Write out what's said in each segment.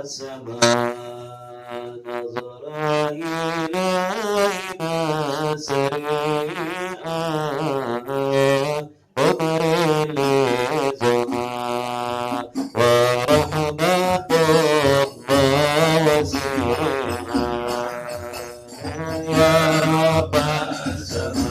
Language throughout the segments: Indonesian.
السماء نظر إلينا سريعا مبرر للزمان ورحمة الله وسيعا يا رب السماء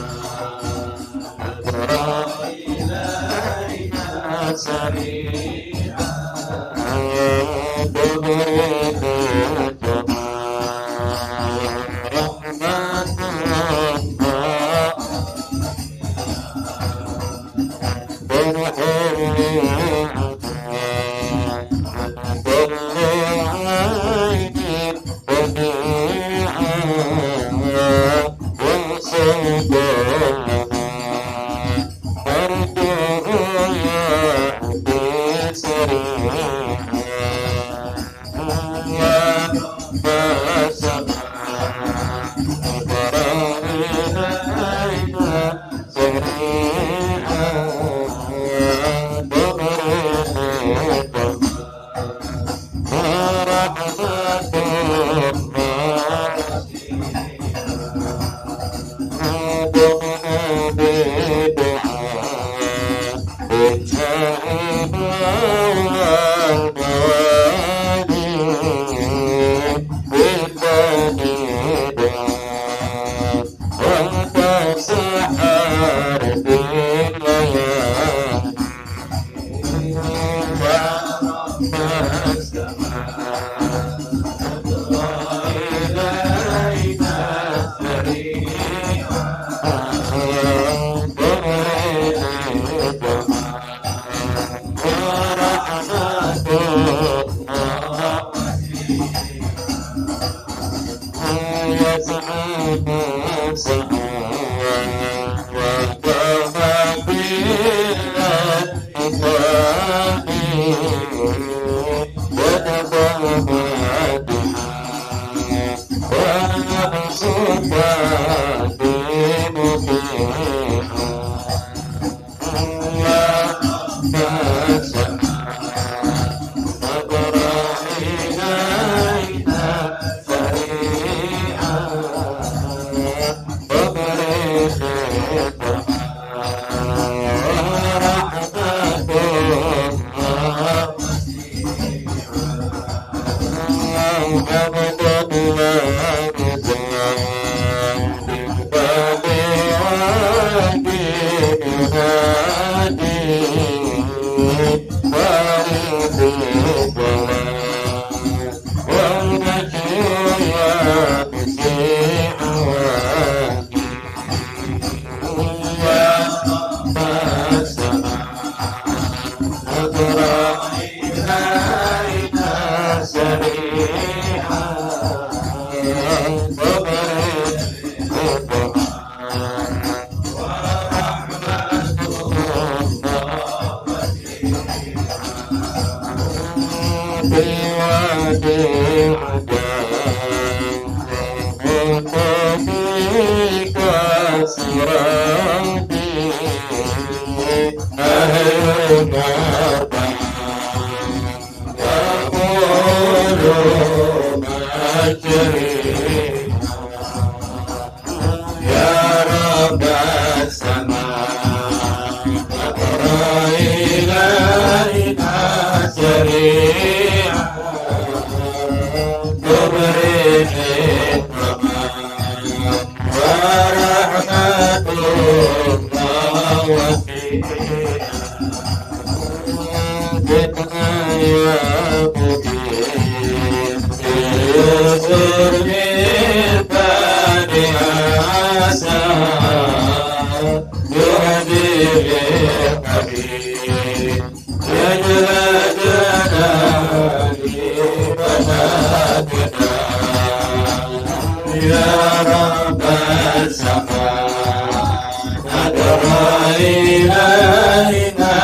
نظر إلينا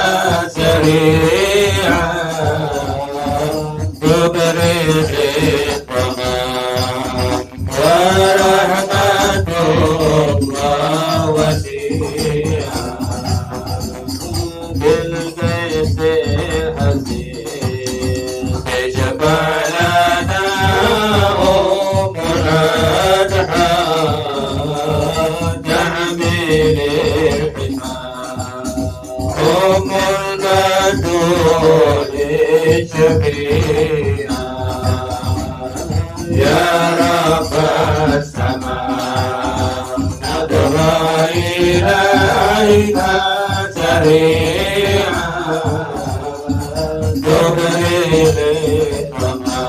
سريعا بالبيت الحزين اجب على شفيعا يا رب السماء ندعو إليك سريعا تبري الطمع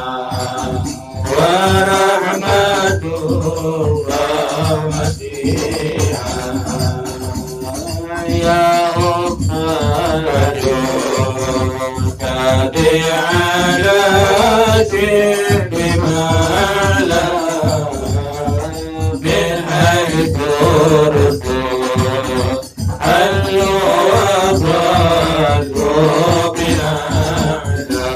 ورحمة الله مسيحا يا أخرج كدي على سر مالا من حيث رسول حلوا وصلوا بأعلى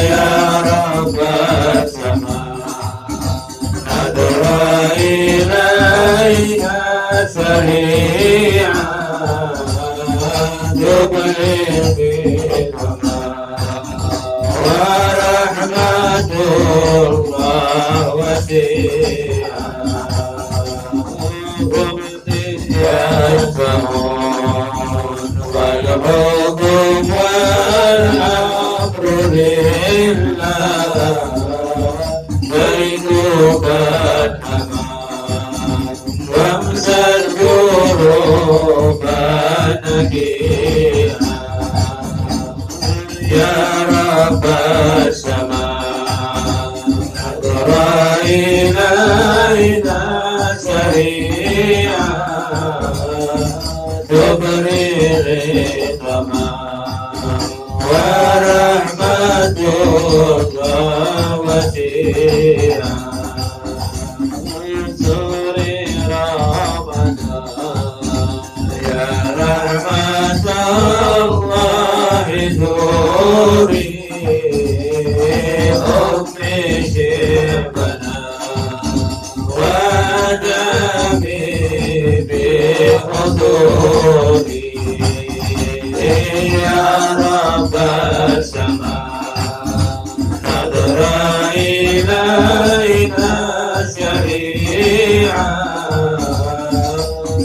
يا رب السماء ندعو إليك سريعا تبلغ ورحمة الله وسيعا يسمعون والحكم والأمر لله بيتك الأمان وامسى القلوب نكيها يا رب السماء نظر إلينا سريعا تبرئ الطمع ورحمة الله وسيعا انصر ربنا يا رحمة الله زوري أمي شيخنا ودمي بحضوري يا رب السماء نظر إلينا سريعا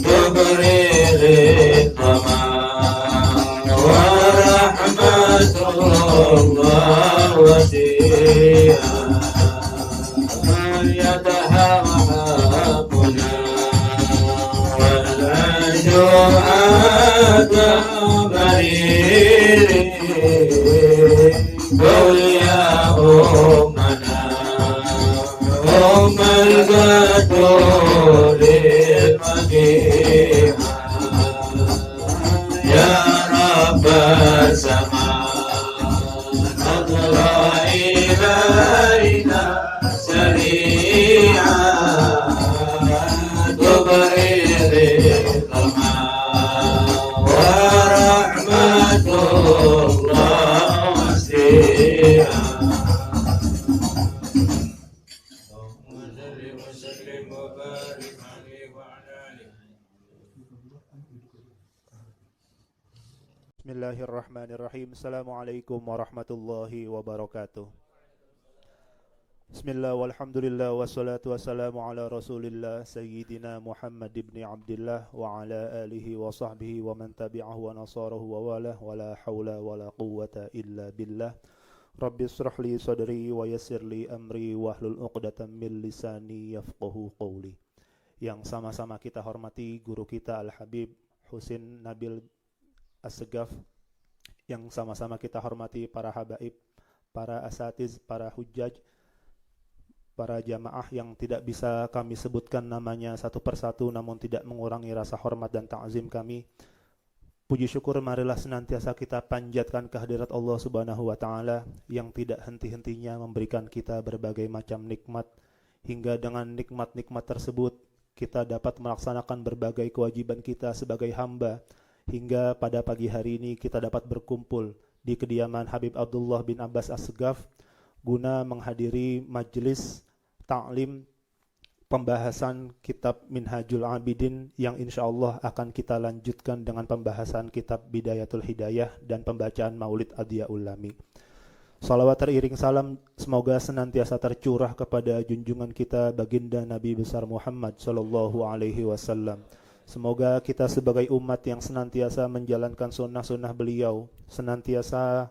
تبرئ الطمع ورحمة الله وسيعا يتهمنا والأشهاد برير قل يا أمنا أم البتول المديحة يا رب السماء نظر إلينا سريعا تبرئ الطمع ورحمة الله وسيعا اللهم صل وسلم وبارك عليه وعلى آله. Bismillahirrahmanirrahim. Assalamualaikum warahmatullahi wabarakatuh. Bismillah walhamdulillah wassalatu wassalamu ala rasulillah Sayyidina Muhammad ibn Abdillah wa ala alihi wa sahbihi wa man tabi'ahu wa nasarahu wa walah wa la hawla wa la quwwata illa billah. Rabbi israh li sadri wa yassir li amri wahlul 'uqdatam min lisani yafqahu qawli. Yang sama-sama kita hormati guru kita Al-Habib Husin Nabil As-Segaf, yang sama-sama kita hormati para habaib, para asatiz, para hujjaj, para jamaah yang tidak bisa kami sebutkan namanya satu persatu namun tidak mengurangi rasa hormat dan ta'zim kami. Puji syukur marilah senantiasa kita panjatkan kehadirat Allah Subhanahu wa taala yang tidak henti-hentinya memberikan kita berbagai macam nikmat, hingga dengan nikmat-nikmat tersebut kita dapat melaksanakan berbagai kewajiban kita sebagai hamba, hingga pada pagi hari ini kita dapat berkumpul di kediaman Habib Abdullah bin Abbas As-Segaf guna menghadiri majelis ta'lim pembahasan kitab Minhajul Abidin yang insyaallah akan kita lanjutkan dengan pembahasan kitab Bidayatul Hidayah dan pembacaan Maulid Adhiyaul Lami. Salawat teriring salam semoga senantiasa tercurah kepada junjungan kita baginda Nabi besar Muhammad sallallahu alaihi wasallam. Semoga kita sebagai umat yang senantiasa menjalankan sunnah-sunnah beliau, senantiasa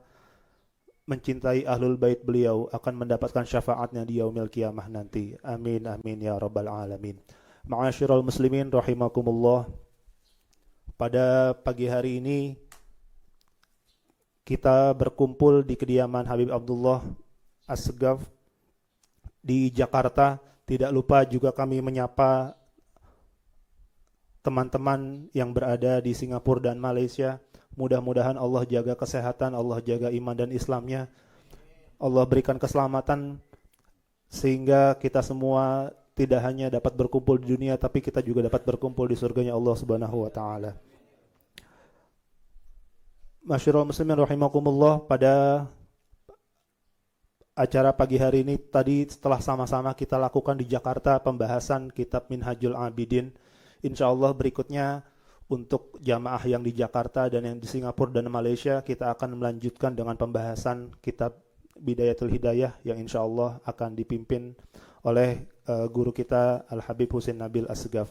mencintai ahlul bait beliau akan mendapatkan syafaatnya di yaumil qiyamah nanti. Amin amin ya rabbal alamin. Ma'asyiral muslimin rahimakumullah. Pada pagi hari ini kita berkumpul di kediaman Habib Abdullah As-Segaf di Jakarta. Tidak lupa juga kami menyapa teman-teman yang berada di Singapura dan Malaysia. Mudah-mudahan Allah jaga kesehatan, Allah jaga iman dan Islamnya. Allah berikan keselamatan sehingga kita semua tidak hanya dapat berkumpul di dunia, tapi kita juga dapat berkumpul di surganya Allah Subhanahu wa taala. Masyarul muslimin rahimakumullah, pada acara pagi hari ini tadi setelah sama-sama kita lakukan di Jakarta pembahasan kitab Minhajul Abidin. Insyaallah berikutnya untuk jamaah yang di Jakarta dan yang di Singapura dan Malaysia, kita akan melanjutkan dengan pembahasan kitab Bidayatul Hidayah yang insyaallah akan dipimpin oleh guru kita Al-Habib Husain Nabil As-Segaf.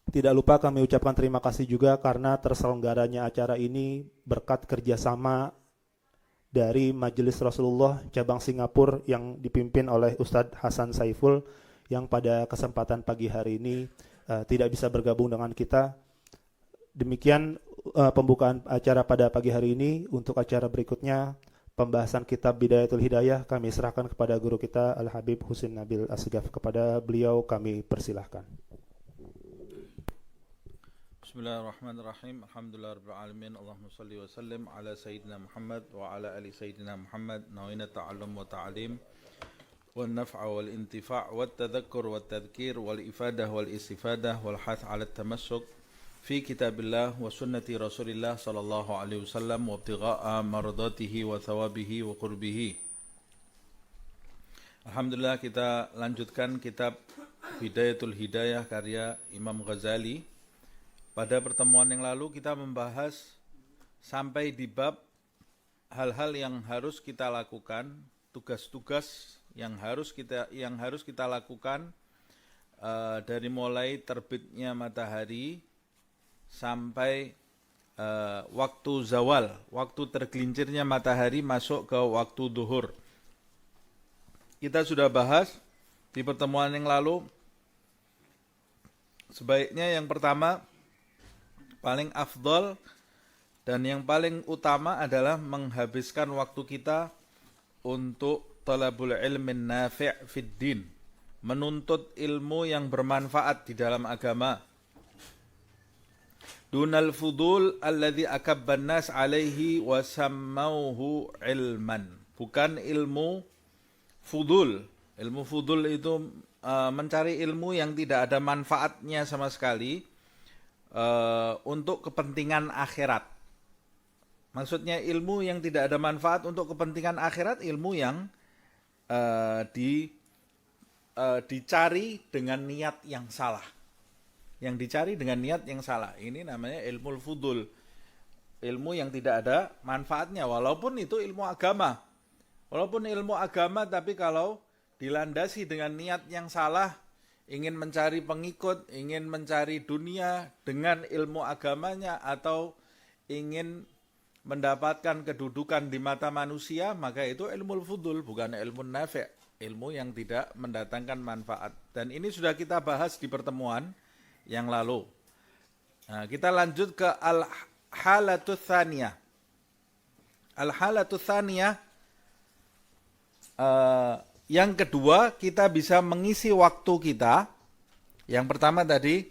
Tidak lupa kami ucapkan terima kasih juga karena terselenggaranya acara ini berkat kerjasama dari Majelis Rasulullah cabang Singapura yang dipimpin oleh Ustadz Hasan Saiful yang pada kesempatan pagi hari ini tidak bisa bergabung dengan kita. Demikian pembukaan acara pada pagi hari ini. Untuk acara berikutnya, pembahasan kitab Bidayatul Hidayah, kami serahkan kepada guru kita Al-Habib Husain Nabil As-Segaf. Kepada beliau kami persilahkan. Bismillahirrahmanirrahim. Alhamdulillahirabbil alamin. Allahumma shalli wa sallim ala sayyidina Muhammad wa ala ali sayyidina Muhammad. Nawina ta'allum wa ta'alim wal naf'a wal intifa' wat tadhakkur wat tadhkir wal ifadah wal istifadah wal hath 'ala at-tamassuk fi kitabillah wa sunnati Rasulillah sallallahu alaihi wasallam wa ibtigha'a mardatihi wa thawabihi wa qurbihi. Alhamdulillah, kita lanjutkan kitab Bidayatul Hidayah karya Imam Ghazali. Pada pertemuan yang lalu kita membahas sampai di bab hal-hal yang harus kita lakukan, tugas-tugas yang harus kita lakukan dari mulai terbitnya matahari sampai waktu zawal, waktu tergelincirnya matahari masuk ke waktu duhur. Kita sudah bahas di pertemuan yang lalu, sebaiknya yang pertama, paling afdol dan yang paling utama adalah menghabiskan waktu kita untuk talabul ilmin nafi' fid din, menuntut ilmu yang bermanfaat di dalam agama. Dunal fudul alladhi akabban nas alaihi wa sammauhu ilman. Bukan ilmu fudul. Ilmu fudul itu mencari ilmu yang tidak ada manfaatnya sama sekali untuk kepentingan akhirat. Maksudnya ilmu yang tidak ada manfaat untuk kepentingan akhirat, ilmu yang dicari dengan niat yang salah. Yang dicari dengan niat yang salah. Ini namanya ilmu fudul. Ilmu yang tidak ada manfaatnya, walaupun itu ilmu agama. Walaupun ilmu agama, tapi kalau dilandasi dengan niat yang salah, ingin mencari pengikut, ingin mencari dunia dengan ilmu agamanya, atau ingin mendapatkan kedudukan di mata manusia, maka itu ilmu fudul, bukan ilmu nafi', ilmu yang tidak mendatangkan manfaat. Dan ini sudah kita bahas di pertemuan yang lalu. Nah, kita lanjut ke al-halatu tsaniyah. Al-halatu tsaniyah, yang kedua, kita bisa mengisi waktu kita. Yang pertama tadi,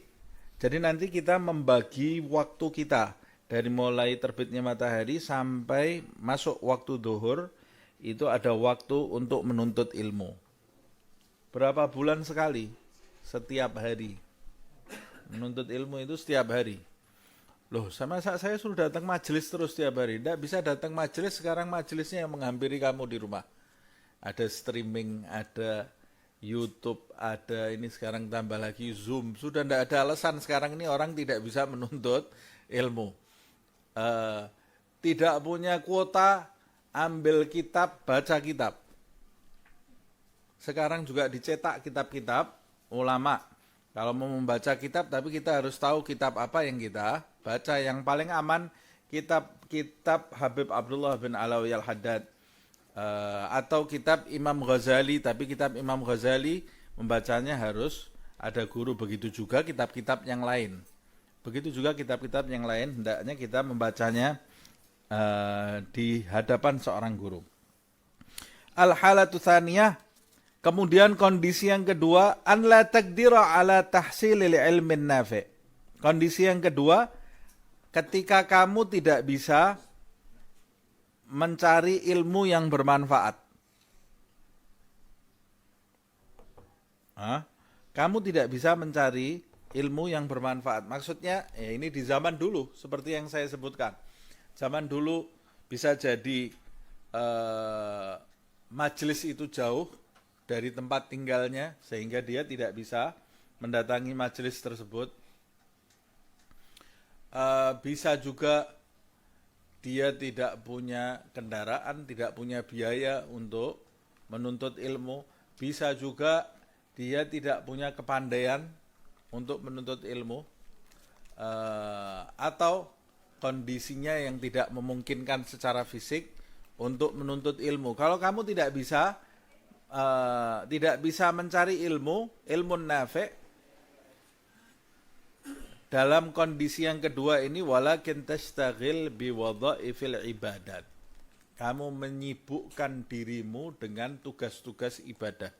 jadi nanti kita membagi waktu kita dari mulai terbitnya matahari sampai masuk waktu duhur, itu ada waktu untuk menuntut ilmu. Berapa bulan sekali? Setiap hari. Menuntut ilmu itu setiap hari. Loh, sama saya suruh datang majelis terus setiap hari. Tidak bisa datang majelis, sekarang majelisnya yang menghampiri kamu di rumah. Ada streaming, ada YouTube, ada ini sekarang tambah lagi Zoom. Sudah tidak ada alasan sekarang ini orang tidak bisa menuntut ilmu. Tidak punya kuota, ambil kitab, baca kitab. Sekarang juga dicetak kitab-kitab ulama. Kalau mau membaca kitab, tapi kita harus tahu kitab apa yang kita baca. Yang paling aman kitab Habib Abdullah bin Alawi Al-Haddad. Atau kitab Imam Ghazali, tapi kitab Imam Ghazali membacanya harus ada guru. Begitu juga kitab-kitab yang lain. Begitu juga kitab-kitab yang lain, hendaknya kita membacanya di hadapan seorang guru. Al-halatu tsaniyah, kemudian kondisi yang kedua, an la taqdira ala tahsilil ilmin nafi'. Kondisi yang kedua, ketika kamu tidak bisa mencari ilmu yang bermanfaat. Kamu tidak bisa mencari ilmu yang bermanfaat. Maksudnya, ini di zaman dulu, seperti yang saya sebutkan. Zaman dulu bisa jadi majelis itu jauh dari tempat tinggalnya, sehingga dia tidak bisa mendatangi majelis tersebut. Bisa juga dia tidak punya kendaraan, tidak punya biaya untuk menuntut ilmu. Bisa juga dia tidak punya kepandaian untuk menuntut ilmu, atau kondisinya yang tidak memungkinkan secara fisik untuk menuntut ilmu. Kalau kamu tidak bisa mencari ilmu nafi', dalam kondisi yang kedua ini, walakin tastaghil biwadha'ifil ibadat. Kamu menyibukkan dirimu dengan tugas-tugas ibadah.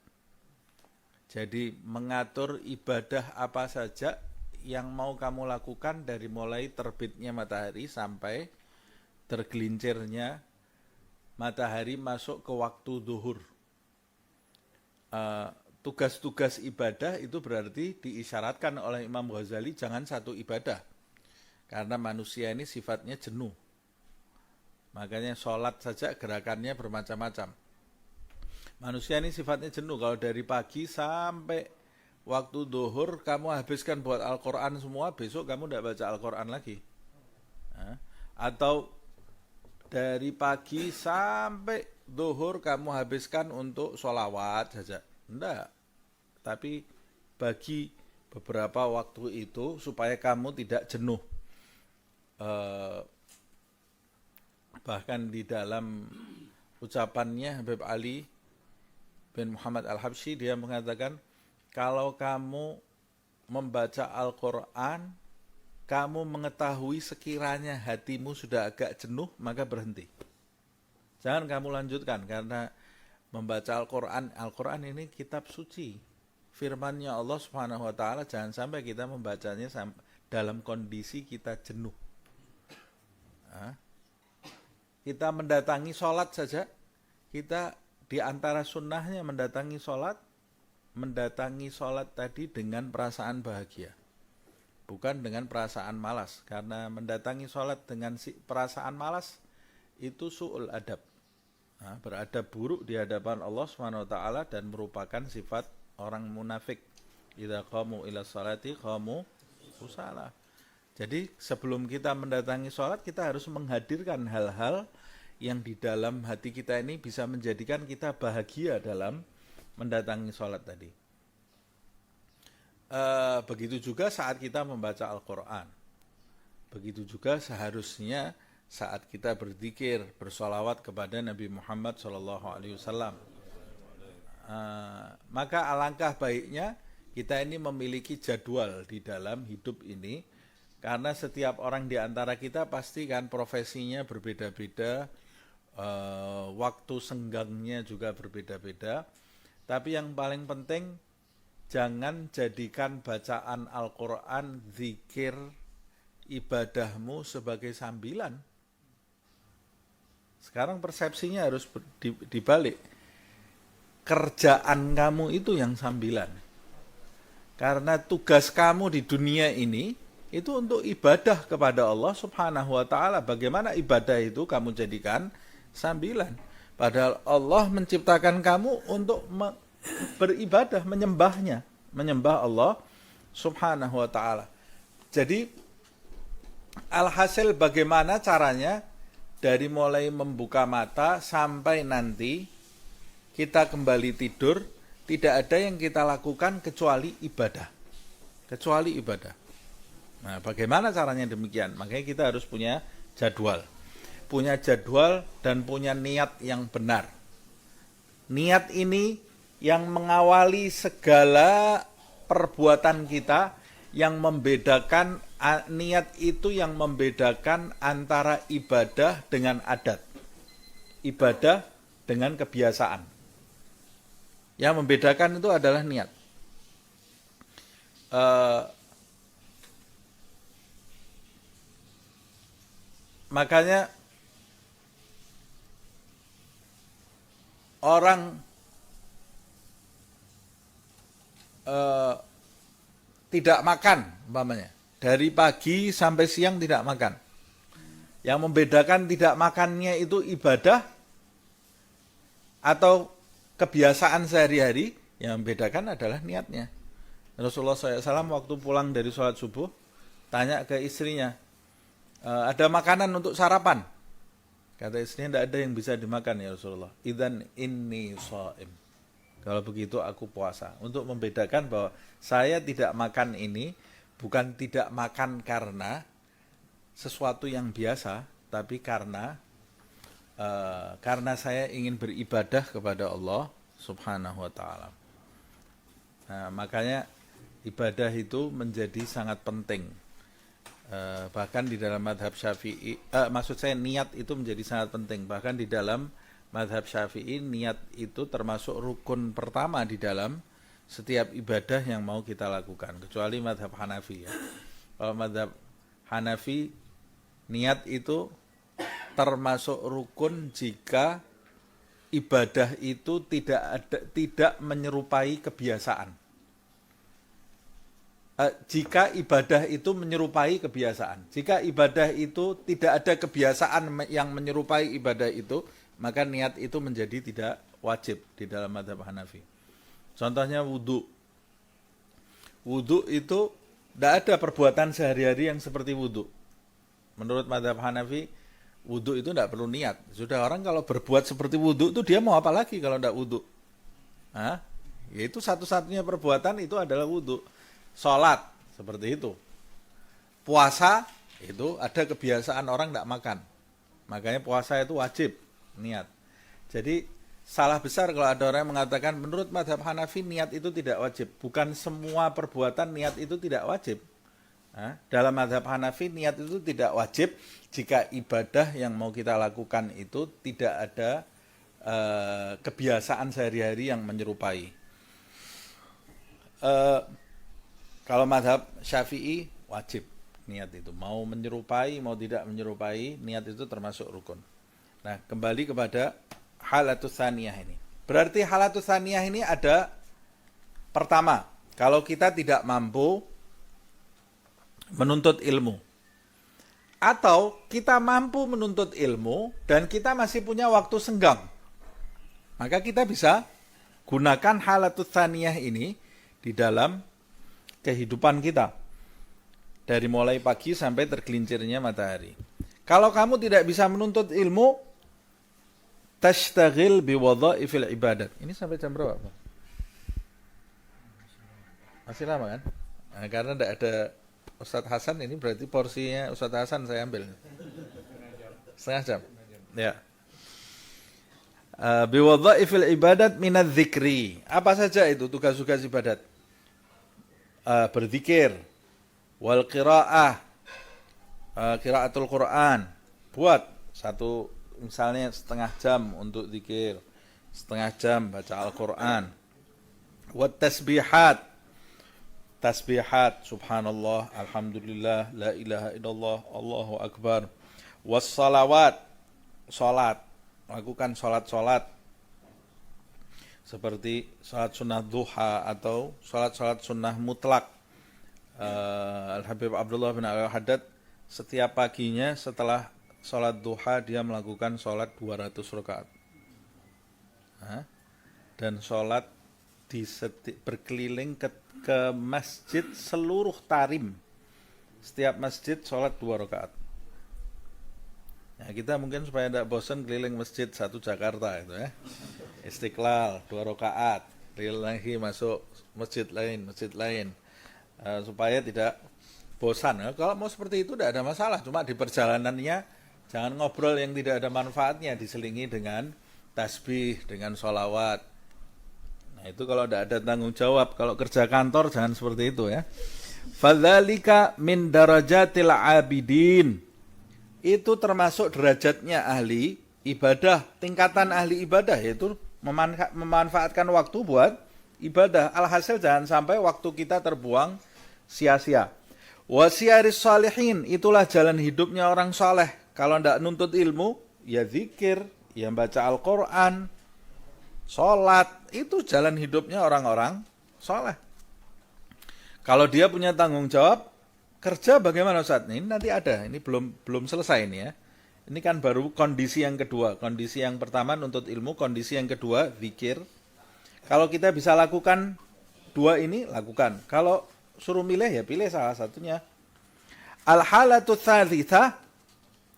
Jadi mengatur ibadah apa saja yang mau kamu lakukan dari mulai terbitnya matahari sampai tergelincirnya matahari masuk ke waktu zuhur. Tugas-tugas ibadah itu berarti diisyaratkan oleh Imam Ghazali jangan satu ibadah. Karena manusia ini sifatnya jenuh. Makanya sholat saja gerakannya bermacam-macam. Manusia ini sifatnya jenuh. Kalau dari pagi sampai waktu zuhur kamu habiskan buat Al-Quran semua, besok kamu tidak baca Al-Quran lagi. Atau dari pagi sampai zuhur kamu habiskan untuk sholawat saja. Enggak, tapi bagi beberapa waktu itu supaya kamu tidak jenuh. Bahkan di dalam ucapannya Habib Ali bin Muhammad Al-Habsyi, dia mengatakan, kalau kamu membaca Al-Quran, kamu mengetahui sekiranya hatimu sudah agak jenuh, maka berhenti. Jangan kamu lanjutkan, karena membaca Al-Quran ini kitab suci, firman-Nya Allah Subhanahu wa taala. Jangan sampai kita membacanya dalam kondisi kita jenuh. Kita mendatangi sholat saja, kita di antara sunnahnya mendatangi sholat tadi dengan perasaan bahagia, bukan dengan perasaan malas. Karena mendatangi sholat dengan perasaan malas itu su'ul adab, beradab buruk di hadapan Allah SWT, dan merupakan sifat orang munafik. Idza qamu ila sholati qamu kusala. Jadi sebelum kita mendatangi sholat, kita harus menghadirkan hal-hal yang di dalam hati kita ini bisa menjadikan kita bahagia dalam mendatangi sholat tadi. Begitu juga saat kita membaca Al-Quran. Begitu juga seharusnya saat kita berzikir, bersolawat kepada Nabi Muhammad SAW. Maka alangkah baiknya kita ini memiliki jadwal di dalam hidup ini, karena setiap orang di antara kita pasti kan profesinya berbeda-beda, waktu senggangnya juga berbeda-beda. Tapi yang paling penting, jangan jadikan bacaan Al-Quran, zikir, ibadahmu sebagai sambilan. Sekarang persepsinya harus dibalik. Kerjaan kamu itu yang sambilan. Karena tugas kamu di dunia ini itu untuk ibadah kepada Allah Subhanahu wa taala. Bagaimana ibadah itu kamu jadikan sambilan? Padahal Allah menciptakan kamu untuk beribadah, menyembah Allah Subhanahu wa taala. Jadi alhasil bagaimana caranya dari mulai membuka mata sampai nanti kita kembali tidur, tidak ada yang kita lakukan kecuali ibadah. Nah, bagaimana caranya demikian? Makanya kita harus punya jadwal dan punya niat yang benar. Niat ini yang mengawali segala perbuatan kita, yang membedakan niat itu yang membedakan antara ibadah dengan adat. Ibadah dengan kebiasaan. Yang membedakan itu adalah niat. Makanya orang tidak makan umpamanya, dari pagi sampai siang tidak makan. Yang membedakan tidak makannya itu ibadah atau kebiasaan sehari-hari, yang membedakan adalah niatnya. Rasulullah SAW waktu pulang dari sholat subuh tanya ke istrinya, ada makanan untuk sarapan? Kata istrinya, tidak ada yang bisa dimakan ya Rasulullah. Idzan inni shaim. Kalau begitu aku puasa. Untuk membedakan bahwa saya tidak makan ini bukan tidak makan karena sesuatu yang biasa, tapi karena saya ingin beribadah kepada Allah Subhanahu wa taala. Nah, makanya ibadah itu menjadi sangat penting. Bahkan di dalam madhab Syafi'i, maksud saya niat itu menjadi sangat penting. Bahkan di dalam madhab Syafi'i, niat itu termasuk rukun pertama di dalam setiap ibadah yang mau kita lakukan. Kecuali madhab Hanafi ya. Kalau madhab Hanafi, niat itu termasuk rukun jika ibadah itu tidak menyerupai kebiasaan. Jika ibadah itu menyerupai kebiasaan. Jika ibadah itu tidak ada kebiasaan yang menyerupai ibadah itu, maka niat itu menjadi tidak wajib di dalam mazhab Hanafi. Contohnya wudu. Wudu itu tidak ada perbuatan sehari-hari yang seperti wudu. Menurut mazhab Hanafi, wudu itu tidak perlu niat. Sudah, orang kalau berbuat seperti wudu itu dia mau apa lagi kalau tidak wudu? Yaitu satu-satunya perbuatan itu adalah wudu. Sholat seperti itu. Puasa itu ada kebiasaan orang tidak makan. Makanya puasa itu wajib niat. Jadi salah besar kalau ada orang yang mengatakan menurut mazhab Hanafi niat itu tidak wajib. Bukan semua perbuatan niat itu tidak wajib. Dalam mazhab Hanafi niat itu tidak wajib jika ibadah yang mau kita lakukan itu tidak ada kebiasaan sehari-hari yang menyerupai. Kalau mazhab Syafi'i wajib niat itu. Mau menyerupai, mau tidak menyerupai, niat itu termasuk rukun. Nah, kembali kepada halatus tsaniyah ini. Berarti halatus tsaniyah ini ada pertama, kalau kita tidak mampu menuntut ilmu. Atau kita mampu menuntut ilmu dan kita masih punya waktu senggang. Maka kita bisa gunakan halatus tsaniyah ini di dalam kehidupan kita. Dari mulai pagi sampai tergelincirnya matahari. Kalau kamu tidak bisa menuntut ilmu, tashtagil biwadhaifil ibadat. Ini sampai jam berapa, Pak? Masih lama kan? Nah, karena tidak ada Ustadz Hasan, ini berarti porsinya Ustadz Hasan saya ambil. Setengah jam. Ya. Biwadhaifil ibadat minadz dzikri. Apa saja itu tugas-tugas ibadat? Berzikir, wal qiraah, qiraatul Quran. Buat satu, misalnya setengah jam untuk zikir, setengah jam baca Al-Quran. Wat tasbihat, tasbihat, subhanallah, alhamdulillah, la ilaha illallah, Allahu akbar. Was salawat, salat, lakukan salat-salat seperti salat sunnah duha atau salat-salat sunnah mutlak. Al-Habib Abdullah bin Al-Haddad setiap paginya setelah salat duha dia melakukan salat 200 rakaat. Dan salat berkeliling ke masjid seluruh Tarim. Setiap masjid salat 2 rakaat. Nah, kita mungkin supaya tidak bosan keliling masjid satu Jakarta itu ya. Istiqlal 2 rakaat, lagi masuk masjid lain, supaya tidak bosan. Kalau mau seperti itu tidak ada masalah, cuma di perjalanannya jangan ngobrol yang tidak ada manfaatnya, diselingi dengan tasbih, dengan sholawat. Nah itu kalau tidak ada tanggung jawab. Kalau kerja kantor jangan seperti itu ya. Fadzalika min darajatil abidin. Itu termasuk derajatnya ahli ibadah, tingkatan ahli ibadah, yaitu memanfaatkan waktu buat ibadah. Alhasil jangan sampai waktu kita terbuang sia-sia. Wasiyaris salihin, itulah jalan hidupnya orang saleh. Kalau tidak nuntut ilmu, ya zikir, ya baca Al-Quran, sholat, itu jalan hidupnya orang-orang saleh. Kalau dia punya tanggung jawab, kerja bagaimana Ustaz? Ini nanti ada, ini belum selesai ini ya. Ini kan baru kondisi yang kedua. Kondisi yang pertama nuntut ilmu, kondisi yang kedua zikir. Kalau kita bisa lakukan dua ini, lakukan. Kalau suruh milih ya pilih salah satunya. Al-halatu tsalitsa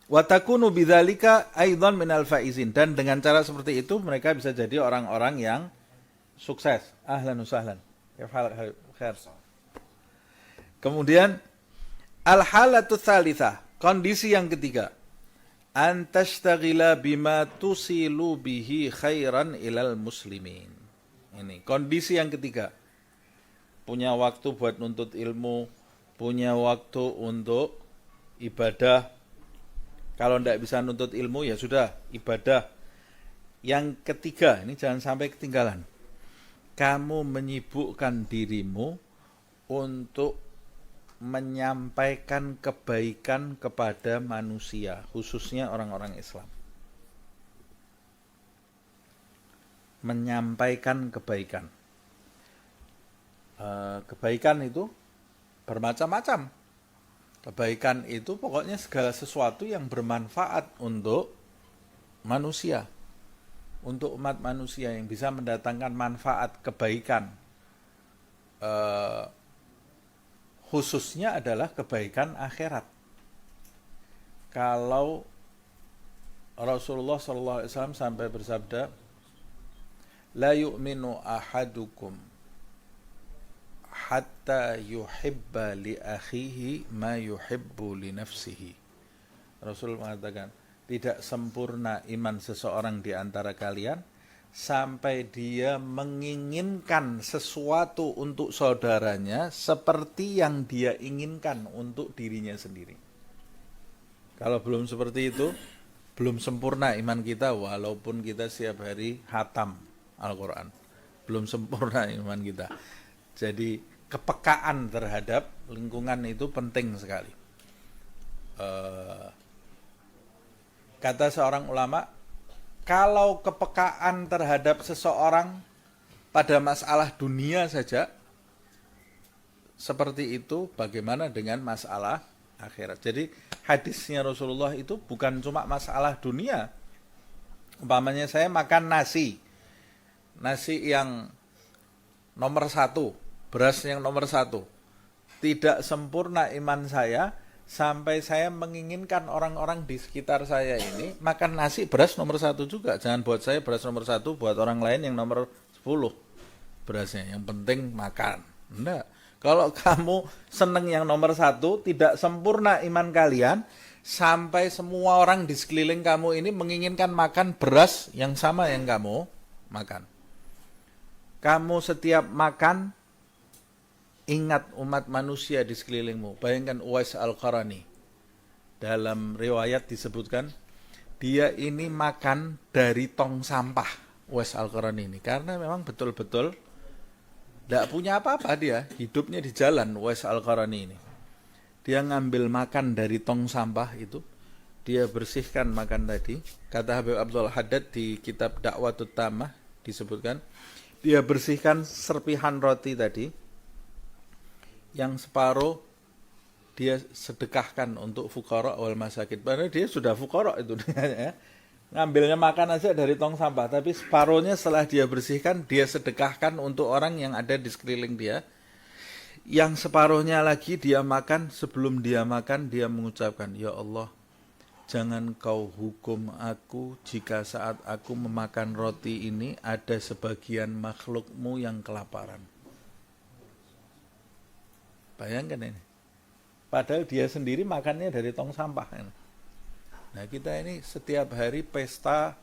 wa takunu bidzalika aidan minal faizin, dan dengan cara seperti itu mereka bisa jadi orang-orang yang sukses. Ahlan wa sahlan. Khair. Kemudian al-halatu tsalitsa, kondisi yang ketiga. Antastaghila bima tusilu bihi khairan ilal muslimin. Ini kondisi yang ketiga. Punya waktu buat nuntut ilmu, punya waktu untuk ibadah. Kalau tidak bisa nuntut ilmu ya sudah, ibadah. Yang ketiga, ini jangan sampai ketinggalan. Kamu menyibukkan dirimu untuk menyampaikan kebaikan kepada manusia, khususnya orang-orang Islam. Menyampaikan kebaikan. Kebaikan itu bermacam-macam. Kebaikan itu pokoknya segala sesuatu yang bermanfaat untuk manusia, untuk umat manusia, yang bisa mendatangkan manfaat kebaikan. Khususnya adalah kebaikan akhirat. Kalau Rasulullah SAW sampai bersabda, la yu'minu ahadukum hatta yuhibba li akhihi ma yuhibbu li nafsihi. Rasul mengatakan, tidak sempurna iman seseorang di antara kalian sampai dia menginginkan sesuatu untuk saudaranya seperti yang dia inginkan untuk dirinya sendiri. Kalau belum seperti itu, belum sempurna iman kita, walaupun kita setiap hari khatam Al-Quran. Belum sempurna iman kita. Jadi kepekaan terhadap lingkungan itu penting sekali. Kata seorang ulama, kalau kepekaan terhadap seseorang pada masalah dunia saja seperti itu, bagaimana dengan masalah akhirat? Jadi hadisnya Rasulullah itu bukan cuma masalah dunia. Umpamanya saya makan nasi yang nomor 1, beras yang nomor 1. Tidak sempurna iman saya sampai saya menginginkan orang-orang di sekitar saya ini makan nasi beras nomor 1 juga. Jangan buat saya beras nomor 1, buat orang lain yang nomor 10 berasnya. Yang penting makan. Enggak. Kalau kamu seneng yang nomor 1, tidak sempurna iman kalian sampai semua orang di sekeliling kamu ini menginginkan makan beras yang sama yang kamu makan. Kamu setiap makan, ingat umat manusia di sekelilingmu. Bayangkan Uwais Al-Qarani. Dalam riwayat disebutkan, dia ini makan dari tong sampah, Uwais Al-Qarani ini. Karena memang betul-betul tidak punya apa-apa dia. Hidupnya di jalan, Uwais Al-Qarani ini. Dia ngambil makan dari tong sampah itu. Dia bersihkan makan tadi. Kata Habib Abdul Haddad di kitab Da'watut Tamah disebutkan, dia bersihkan serpihan roti tadi, yang separuh dia sedekahkan untuk fuqara wal masakin. Padahal dia sudah fuqara itu ya. Ngambilnya makan aja dari tong sampah, tapi separuhnya setelah dia bersihkan, dia sedekahkan untuk orang yang ada di sekeliling dia. Yang separuhnya lagi dia makan, sebelum dia makan dia mengucapkan, ya Allah, jangan kau hukum aku jika saat aku memakan roti ini ada sebagian makhlukmu yang kelaparan. Bayangkan ini. Padahal dia sendiri makannya dari tong sampah. Nah kita ini setiap hari pesta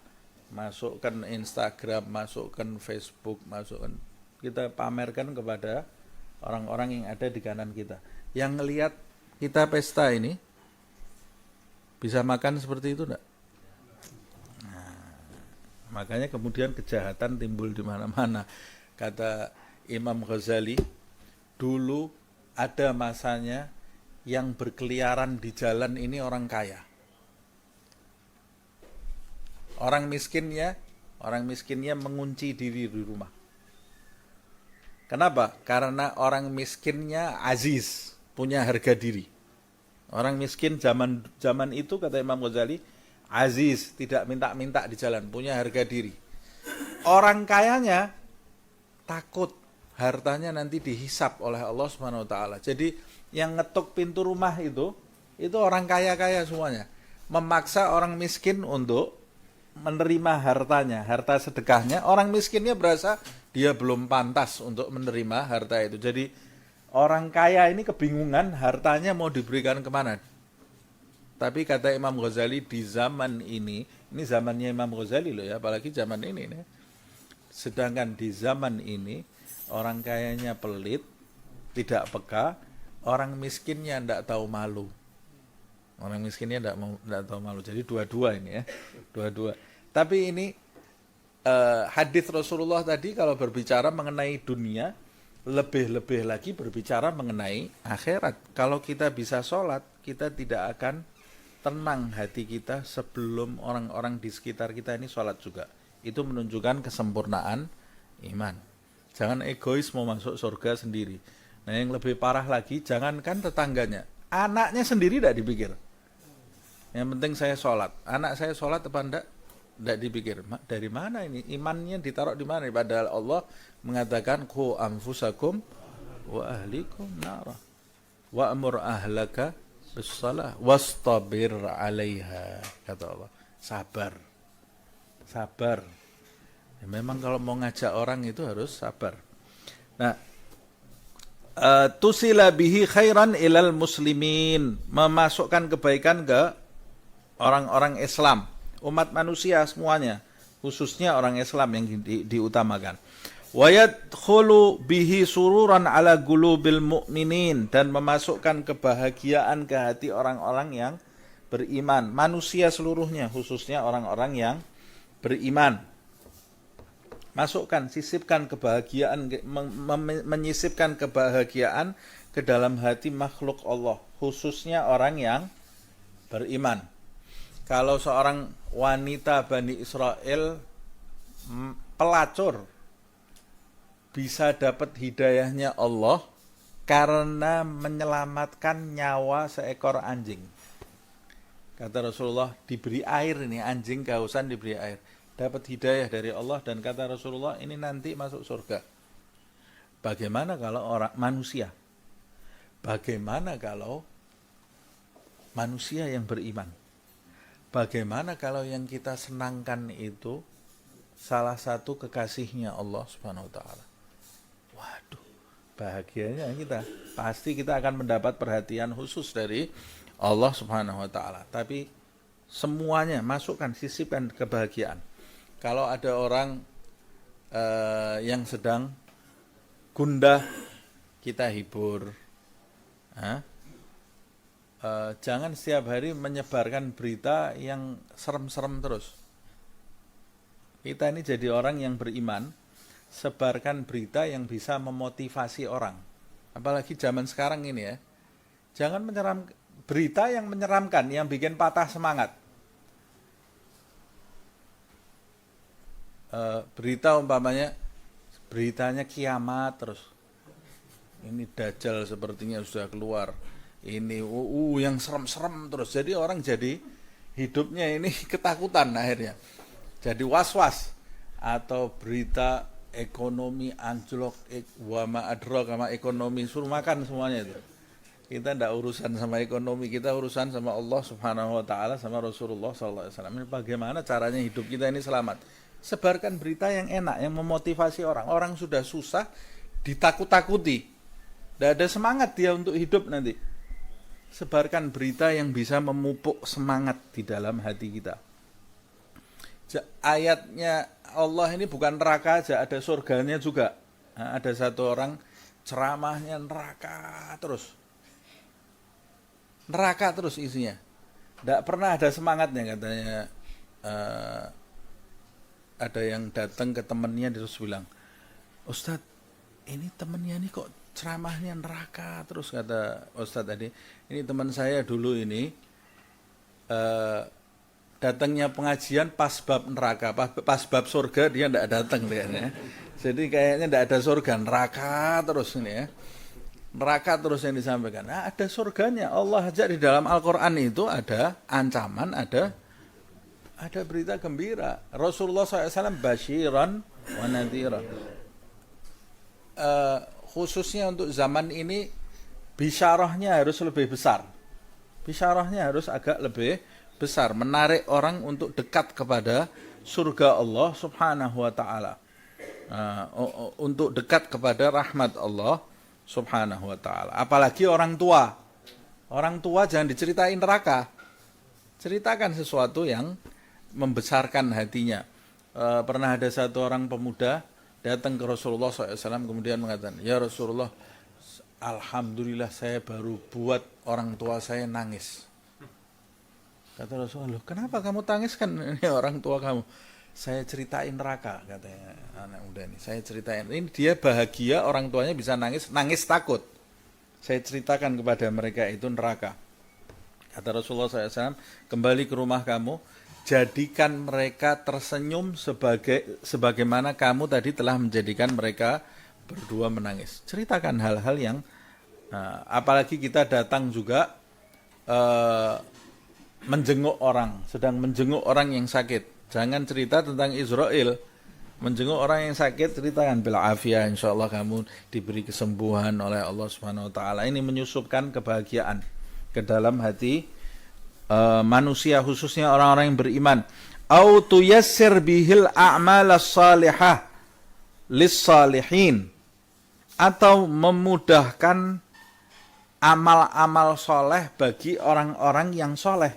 masukkan Instagram, masukkan Facebook, masukkan, kita pamerkan kepada orang-orang yang ada di kanan kita. Yang ngelihat kita pesta ini bisa makan seperti itu enggak? Nah, makanya kemudian kejahatan timbul di mana-mana. Kata Imam Ghazali, dulu ada masanya yang berkeliaran di jalan ini orang kaya. Orang miskinnya mengunci diri di rumah. Kenapa? Karena orang miskinnya aziz, punya harga diri. Orang miskin zaman itu, kata Imam Ghazali, aziz, tidak minta-minta di jalan, punya harga diri. Orang kayanya takut hartanya nanti dihisap oleh Allah Subhanahu wa taala. Jadi yang ngetuk pintu rumah itu orang kaya-kaya semuanya. Memaksa orang miskin untuk menerima hartanya, harta sedekahnya. Orang miskinnya berasa dia belum pantas untuk menerima harta itu. Jadi orang kaya ini kebingungan hartanya mau diberikan kemana. Tapi kata Imam Ghazali, di zaman ini zamannya Imam Ghazali loh ya, apalagi zaman ini nih. Sedangkan di zaman ini orang kayanya pelit, tidak peka, orang miskinnya tidak tahu malu. Orang miskinnya tidak tahu malu. Jadi dua-dua ini ya, dua-dua. Tapi ini hadis Rasulullah tadi kalau berbicara mengenai dunia, lebih-lebih lagi berbicara mengenai akhirat. Kalau kita bisa sholat, kita tidak akan tenang hati kita sebelum orang-orang di sekitar kita ini sholat juga. Itu menunjukkan kesempurnaan iman. Jangan egois mau masuk surga sendiri. Nah yang lebih parah lagi, jangankan tetangganya, anaknya sendiri tidak dipikir. Yang penting saya sholat. Anak saya sholat apa enggak? Tidak dipikir. Dari mana ini? Imannya ditaruh di mana? Padahal Allah mengatakan qu anfusakum wa ahlikum nara wa amur ahlaka bis-shalah wastabir 'alaiha. Kata Allah, sabar. Ya, memang kalau mau ngajak orang itu harus sabar. Nah, tusila bihi khairan ilal muslimin, memasukkan kebaikan ke orang-orang Islam, umat manusia semuanya, khususnya orang Islam yang diutamakan. Wa yadkhulu bihi sururan ala qulubil mu'minin, dan memasukkan kebahagiaan ke hati orang-orang yang beriman, manusia seluruhnya, khususnya orang-orang yang beriman. Masukkan, sisipkan kebahagiaan, menyisipkan kebahagiaan ke dalam hati makhluk Allah, khususnya orang yang beriman. Kalau seorang wanita Bani Israel pelacur bisa dapat hidayahnya Allah karena menyelamatkan nyawa seekor anjing. Kata Rasulullah, diberi air ini, anjing kehausan diberi air, dapat hidayah dari Allah, dan kata Rasulullah ini nanti masuk surga. Bagaimana kalau orang manusia? Bagaimana kalau manusia yang beriman? Bagaimana kalau yang kita senangkan itu salah satu kekasihnya Allah Subhanahu wa taala? Waduh, bahagianya kita. Pasti kita akan mendapat perhatian khusus dari Allah Subhanahu wa taala. Tapi semuanya masukkan, sisipkan kebahagiaan. Kalau ada orang yang sedang gundah, kita hibur. Jangan setiap hari menyebarkan berita yang serem-serem terus. Kita ini jadi orang yang beriman, sebarkan berita yang bisa memotivasi orang. Apalagi zaman sekarang ini ya. Jangan berita yang menyeramkan, yang bikin patah semangat. Berita umpamanya, beritanya kiamat terus. Ini Dajjal sepertinya sudah keluar. Ini yang serem-serem terus. Jadi orang jadi hidupnya ini ketakutan akhirnya. Jadi was-was. Atau berita ekonomi anjlok, wa ma adraka ma ekonomi, suruh makan semuanya itu. Kita tidak urusan sama ekonomi, kita urusan sama Allah Subhanahu wa taala, sama Rasulullah sallallahu alaihi wasallam. Bagaimana caranya hidup kita ini selamat? Sebarkan berita yang enak, yang memotivasi orang. Orang sudah susah ditakut-takuti. Tidak ada semangat dia untuk hidup nanti. Sebarkan berita yang bisa memupuk semangat di dalam hati kita. Ayatnya Allah ini bukan neraka aja, ada surganya juga. Nah, ada satu orang ceramahnya neraka terus. Neraka terus isinya. Tidak pernah ada semangatnya katanya. Ada yang datang ke temannya terus bilang, Ustadz, ini temennya ini kok ceramahnya neraka terus, kata Ustadz tadi. Ini teman saya dulu ini datangnya pengajian pas bab neraka, pas bab surga dia tidak datang kayaknya. Jadi kayaknya tidak ada surga, neraka terus ini ya. Neraka terus yang disampaikan. Nah, ada surganya. Allah aja di dalam Al-Quran itu ada ancaman, ada berita gembira. Rasulullah SAW basyiran wa nadhiran. Khususnya untuk zaman ini, bisyarahnya harus lebih besar. Bisyarahnya harus agak lebih besar, menarik orang untuk dekat kepada surga Allah Subhanahu wa taala. Untuk dekat kepada rahmat Allah Subhanahu wa taala. Apalagi orang tua. Orang tua jangan diceritain neraka. Ceritakan sesuatu yang membesarkan hatinya. Pernah ada satu orang pemuda datang ke Rasulullah SAW kemudian mengatakan, ya Rasulullah, alhamdulillah saya baru buat orang tua saya nangis. Kata Rasulullah, kenapa kamu tangis, kan ini orang tua kamu? Saya ceritain neraka, katanya anak muda ini. Saya ceritain, ini dia bahagia orang tuanya bisa nangis, nangis takut. Saya ceritakan kepada mereka itu neraka. Kata Rasulullah SAW, kembali ke rumah kamu, jadikan mereka tersenyum sebagaimana kamu tadi telah menjadikan mereka berdua menangis. Ceritakan hal-hal yang apalagi kita datang juga menjenguk orang, sedang menjenguk orang yang sakit. Jangan cerita tentang Israel. Menjenguk orang yang sakit, ceritakan bil afiyah, insyaallah kamu diberi kesembuhan oleh Allah Subhanahu wa taala. Ini menyusupkan kebahagiaan ke dalam hati manusia, khususnya orang-orang yang beriman. Au tuyassir bihil a'mal as-salihah lis-salihin, atau memudahkan amal-amal soleh bagi orang-orang yang soleh.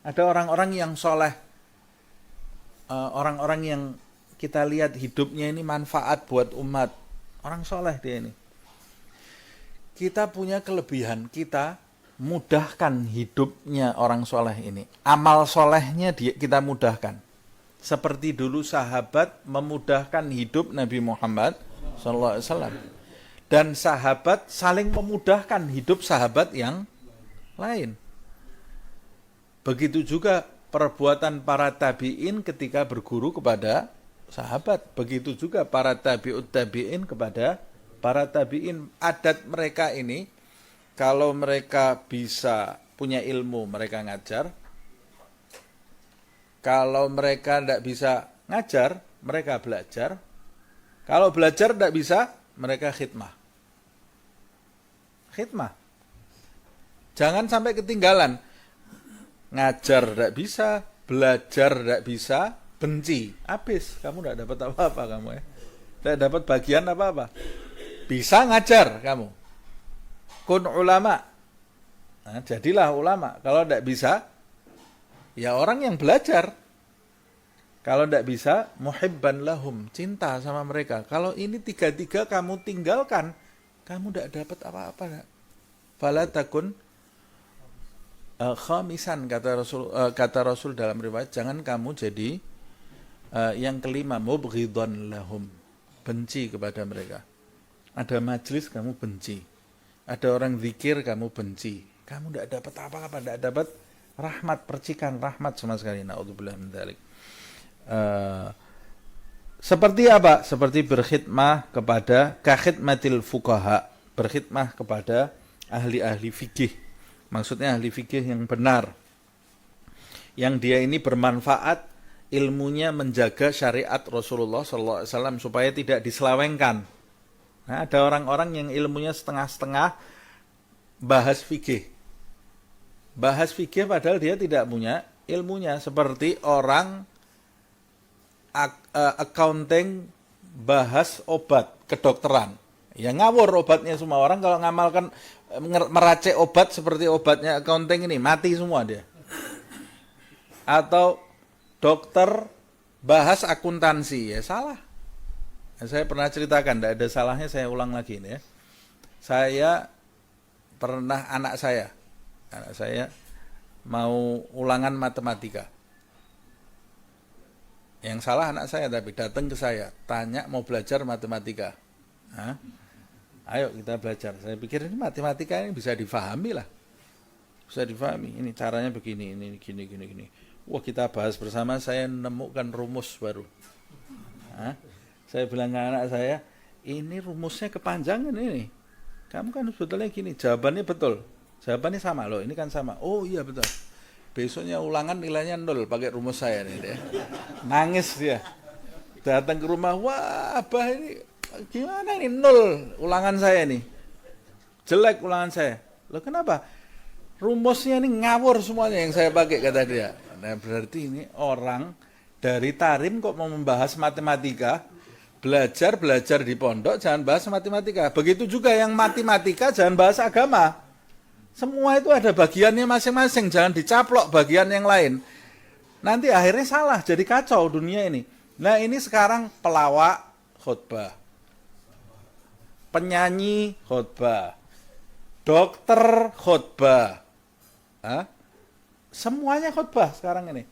Ada orang-orang yang soleh, orang-orang yang kita lihat hidupnya ini manfaat buat umat, orang soleh dia ini. Kita punya kelebihan, kita mudahkan hidupnya orang soleh ini. Amal solehnya kita mudahkan. Seperti dulu sahabat memudahkan hidup Nabi Muhammad SAW. Dan sahabat saling memudahkan hidup sahabat yang lain. Begitu juga perbuatan para tabi'in ketika berguru kepada sahabat. Begitu juga para tabi'ut tabi'in kepada para tabi'in. Adat mereka ini, kalau mereka bisa punya ilmu, mereka ngajar. Kalau mereka tidak bisa ngajar, mereka belajar. Kalau belajar tidak bisa, mereka khidmah. Khidmah. Jangan sampai ketinggalan. Ngajar tidak bisa, belajar tidak bisa, benci. Habis, kamu tidak dapat apa-apa kamu ya. Tidak dapat bagian apa-apa. Bisa ngajar kamu. Kun ulama. Nah, jadilah ulama. Kalau tidak bisa, ya orang yang belajar. Kalau tidak bisa, muhibban lahum, cinta sama mereka. Kalau ini tiga-tiga kamu tinggalkan, kamu tidak dapat apa-apa. Fala takun khamisan, kata Rasul dalam riwayat, jangan kamu jadi yang kelima, mubghidhan lahum, benci kepada mereka. Ada majlis kamu benci. Ada orang zikir kamu benci. Kamu tidak dapat apa-apa, tidak dapat rahmat, percikan rahmat sama sekali. Na'udzubillah min dzalik. Seperti apa? Seperti berkhidmah kepada kakhidmatil fuqaha, berkhidmah kepada ahli-ahli fikih. Maksudnya ahli fikih yang benar. Yang dia ini bermanfaat, ilmunya menjaga syariat Rasulullah SAW supaya tidak diselewengkan. Nah, ada orang-orang yang ilmunya setengah-setengah bahas fikih. Bahas fikih padahal dia tidak punya ilmunya. Seperti orang accounting bahas obat kedokteran. Ya ngawur obatnya semua. Orang kalau ngamalkan meracik obat seperti obatnya accounting ini, mati semua dia. Atau dokter bahas akuntansi, ya salah. Saya pernah ceritakan, tidak ada salahnya saya ulang lagi ini ya. Saya pernah anak saya mau ulangan matematika. Yang salah anak saya, tapi datang ke saya, tanya mau belajar matematika. Hah? Ayo kita belajar. Saya pikir ini matematika ini bisa difahami lah. Bisa difahami. Ini caranya begini, ini gini. Wah, kita bahas bersama, saya menemukan rumus baru. Hah? Saya bilang ke anak saya, ini rumusnya kepanjangan ini. Kamu kan sebetulnya gini, jawabannya betul. Jawabannya sama loh, ini kan sama. Oh iya betul. Besoknya ulangan nilainya 0 pakai rumus saya nih deh. Nangis dia. Datang ke rumah, wah abah ini gimana ini 0 ulangan saya nih. Jelek ulangan saya. Loh kenapa? Rumusnya ini ngawur semuanya yang saya pakai, kata dia. Nah berarti ini orang dari Tarim kok mau membahas matematika, belajar di pondok jangan bahas matematika. Begitu juga yang matematika jangan bahas agama. Semua itu ada bagiannya masing-masing, jangan dicaplok bagian yang lain. Nanti akhirnya salah, jadi kacau dunia ini. Nah ini sekarang pelawak khutbah, penyanyi khutbah, dokter khutbah. Hah? Semuanya khutbah sekarang ini.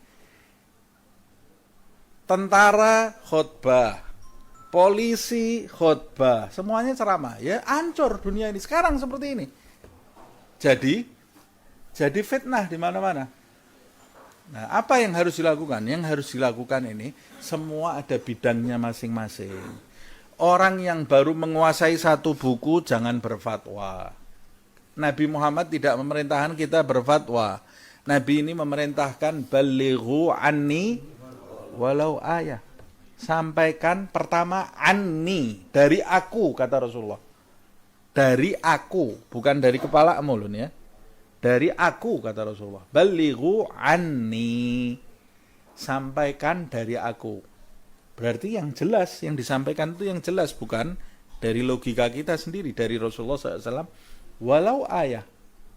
Tentara khutbah, polisi khutbah, semuanya ceramah. Ya hancur dunia ini sekarang seperti ini. Jadi fitnah di mana-mana. Nah, apa yang harus dilakukan? Yang harus dilakukan ini semua ada bidangnya masing-masing. Orang yang baru menguasai satu buku jangan berfatwa. Nabi Muhammad tidak memerintahkan kita berfatwa. Nabi ini memerintahkan balighu anni walau ayah. Sampaikan pertama anni, dari aku, kata Rasulullah. Dari aku, bukan dari kepalamu loh ya. Dari aku, kata Rasulullah. Balighu anni. Sampaikan dari aku. Berarti yang jelas, yang disampaikan itu yang jelas, bukan dari logika kita sendiri, dari Rasulullah SAW. Walau ayat.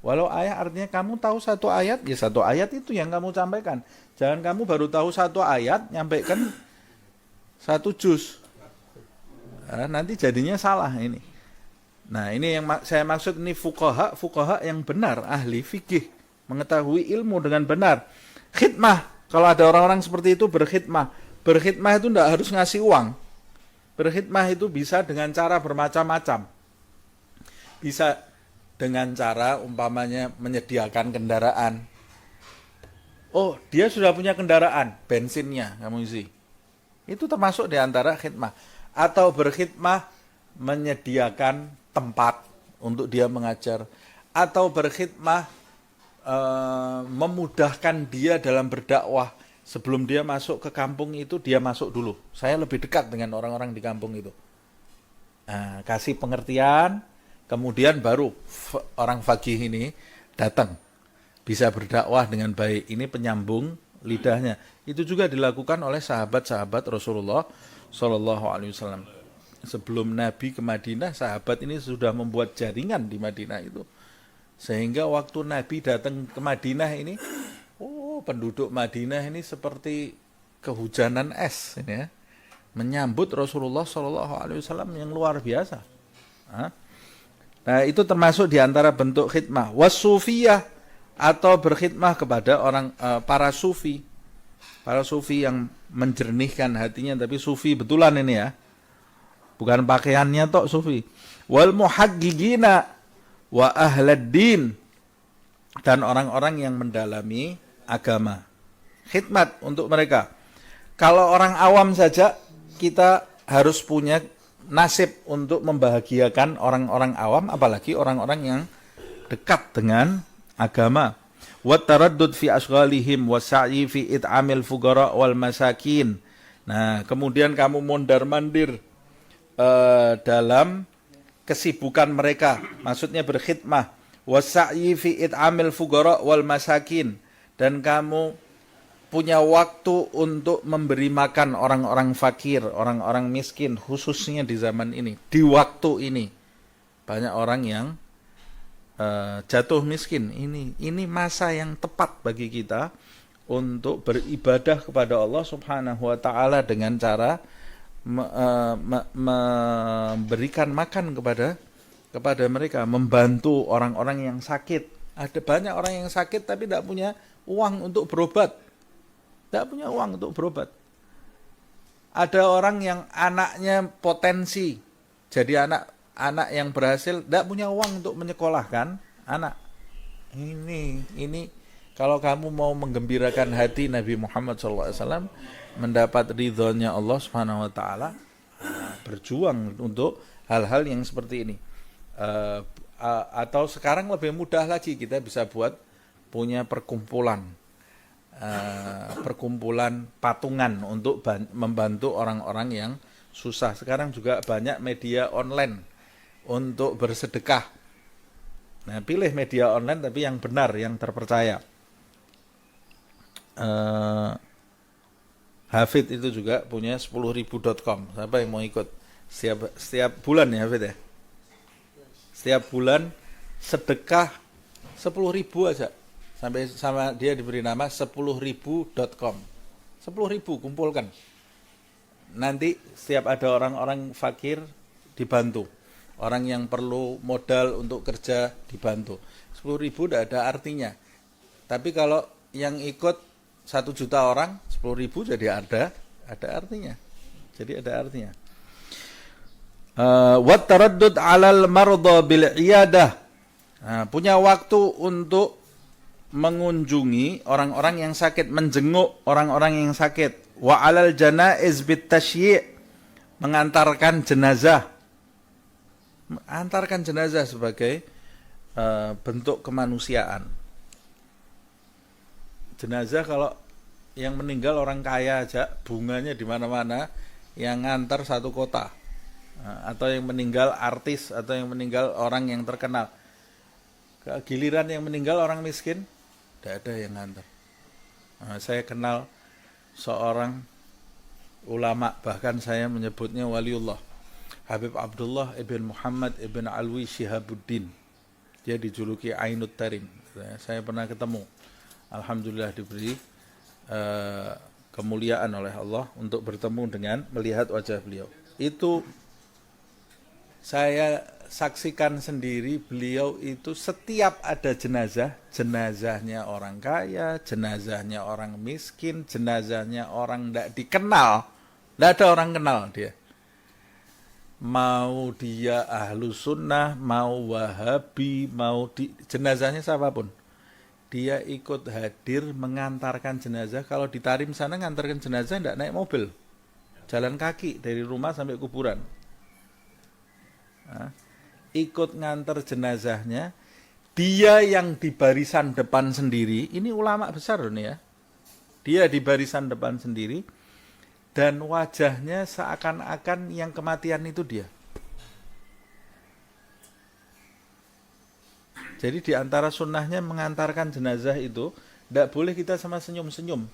Walau ayat artinya kamu tahu satu ayat, ya satu ayat itu yang kamu sampaikan. Jangan kamu baru tahu satu ayat, nyampaikan satu juz. Nah, nanti jadinya salah ini. Nah ini yang saya maksud, ini fuqaha yang benar, ahli fikih, mengetahui ilmu dengan benar. Khidmah, kalau ada orang-orang seperti itu berkhidmah. Berkhidmah itu tidak harus ngasih uang. Berkhidmah itu bisa dengan cara bermacam-macam. Bisa dengan cara umpamanya menyediakan kendaraan. Oh dia sudah punya kendaraan, bensinnya kamu isi. Itu termasuk di antara khidmah. Atau berkhidmah menyediakan tempat untuk dia mengajar, atau berkhidmah memudahkan dia dalam berdakwah. Sebelum dia masuk ke kampung itu, dia masuk dulu. Saya lebih dekat dengan orang-orang di kampung itu. Nah, kasih pengertian, kemudian baru orang faqih ini datang, bisa berdakwah dengan baik. Ini penyambung lidahnya. Itu juga dilakukan oleh sahabat-sahabat Rasulullah SAW. Sebelum Nabi ke Madinah, sahabat ini sudah membuat jaringan di Madinah itu. Sehingga waktu Nabi datang ke Madinah ini, penduduk Madinah ini seperti kehujanan es ini ya. Menyambut Rasulullah SAW yang luar biasa. Nah, itu termasuk di antara bentuk khidmah. Wasufiyah, atau berkhidmah kepada orang para sufi. Para sufi yang menjernihkan hatinya, tapi sufi betulan ini ya. Bukan pakaiannya tok sufi. Wal muhaggigina wa ahladdin, dan orang-orang yang mendalami agama. Khidmat untuk mereka. Kalau orang awam saja kita harus punya nasib untuk membahagiakan orang-orang awam, apalagi orang-orang yang dekat dengan agama. Wa taraddud fi asghalihim wa sa'i fi it'amil fuqara wal masakin. Nah, kemudian kamu mondar-mandir dalam kesibukan mereka, maksudnya berkhidmah, wasai fi it'amil fuqara wal masakin, dan kamu punya waktu untuk memberi makan orang-orang fakir, orang-orang miskin, khususnya di zaman ini, di waktu ini. Banyak orang yang jatuh miskin. Ini masa yang tepat bagi kita untuk beribadah kepada Allah Subhanahu wa taala dengan cara memberikan makan kepada mereka, membantu orang-orang yang sakit. Ada banyak orang yang sakit tapi tidak punya uang untuk berobat. Tidak punya uang untuk berobat. Ada orang yang anaknya potensi, jadi anak yang berhasil tidak punya uang untuk menyekolahkan anak. Ini kalau kamu mau menggembirakan hati Nabi Muhammad SAW, mendapat ridhonya Allah Subhanahu Wa Taala, berjuang untuk hal-hal yang seperti ini. Atau sekarang lebih mudah lagi, kita bisa punya perkumpulan patungan untuk membantu orang-orang yang susah. Sekarang juga banyak media online untuk bersedekah. Nah, pilih media online tapi yang benar, yang terpercaya. Hafid itu juga punya 10.000.com. Siapa yang mau ikut? Setiap bulan ya Hafid ya? Setiap bulan sedekah 10.000 aja. Sampai sama dia diberi nama 10.000.com. 10.000 kumpulkan. Nanti setiap ada orang-orang fakir dibantu. Orang yang perlu modal untuk kerja dibantu. 10.000 tidak ada artinya. Tapi kalau yang ikut 1 juta orang, 10.000 jadi ada artinya. Jadi ada artinya. Wa taraddud 'alal marda bil iyadah. Punya waktu untuk mengunjungi orang-orang yang sakit, menjenguk orang-orang yang sakit. Wa 'alal janaiz bit tasyi', mengantarkan jenazah. Antarkan jenazah sebagai bentuk kemanusiaan. Jenazah kalau yang meninggal orang kaya aja, bunganya di mana-mana, yang ngantar satu kota. Atau yang meninggal artis, atau yang meninggal orang yang terkenal. Giliran yang meninggal orang miskin, tidak ada yang ngantar. Saya kenal seorang ulama, bahkan saya menyebutnya waliullah, Habib Abdullah ibn Muhammad ibn Alwi Shihabuddin. Dia dijuluki Ainut Tarim. Saya pernah ketemu. Alhamdulillah diberi kemuliaan oleh Allah untuk bertemu dengan melihat wajah beliau. Itu saya saksikan sendiri, beliau itu setiap ada jenazah, jenazahnya orang kaya, jenazahnya orang miskin, jenazahnya orang tidak dikenal, tidak ada orang kenal dia. Mau dia ahlu sunnah, mau wahabi, jenazahnya siapapun, dia ikut hadir mengantarkan jenazah. Kalau di Tarim sana ngantarkan jenazah tidak naik mobil, jalan kaki dari rumah sampai kuburan. Ikut ngantar jenazahnya, dia yang di barisan depan sendiri. Ini ulama besar loh nih ya. Dia di barisan depan sendiri, dan wajahnya seakan-akan yang kematian itu dia. Jadi di antara sunnahnya mengantarkan jenazah itu, tidak boleh kita sama senyum-senyum,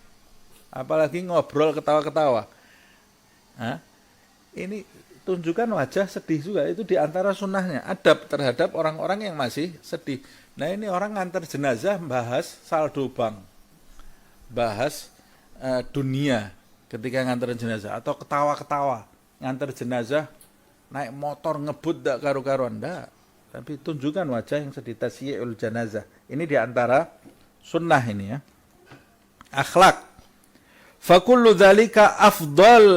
apalagi ngobrol ketawa-ketawa. Ini tunjukkan wajah sedih juga, itu di antara sunnahnya, adab terhadap orang-orang yang masih sedih. Nah, ini orang ngantar jenazah bahas saldo bank, bahas dunia ketika ngantar jenazah, atau ketawa-ketawa ngantar jenazah, naik motor ngebut tidak karu-karuan, enggak. Tapi tunjukkan wajah yang sedih, tasyi'ul janazah. Ini di antara sunnah ini ya. Akhlak. Fakullu dzalika afdal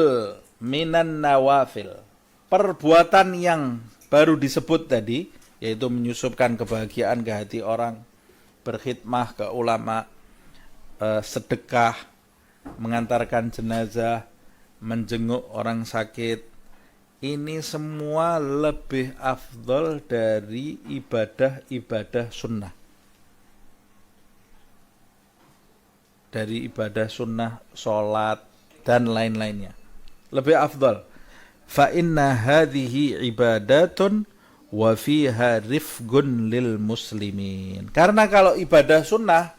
minan nawafil. Perbuatan yang baru disebut tadi, yaitu menyusupkan kebahagiaan ke hati orang, berkhidmah ke ulama, sedekah, mengantarkan jenazah, menjenguk orang sakit, ini semua lebih afdal dari ibadah-ibadah sunnah. Dari ibadah sunnah, sholat, dan lain-lainnya. Lebih afdal. Fa inna hadhihi ibadatun wa fiha rifgun lil muslimin. Karena kalau ibadah sunnah,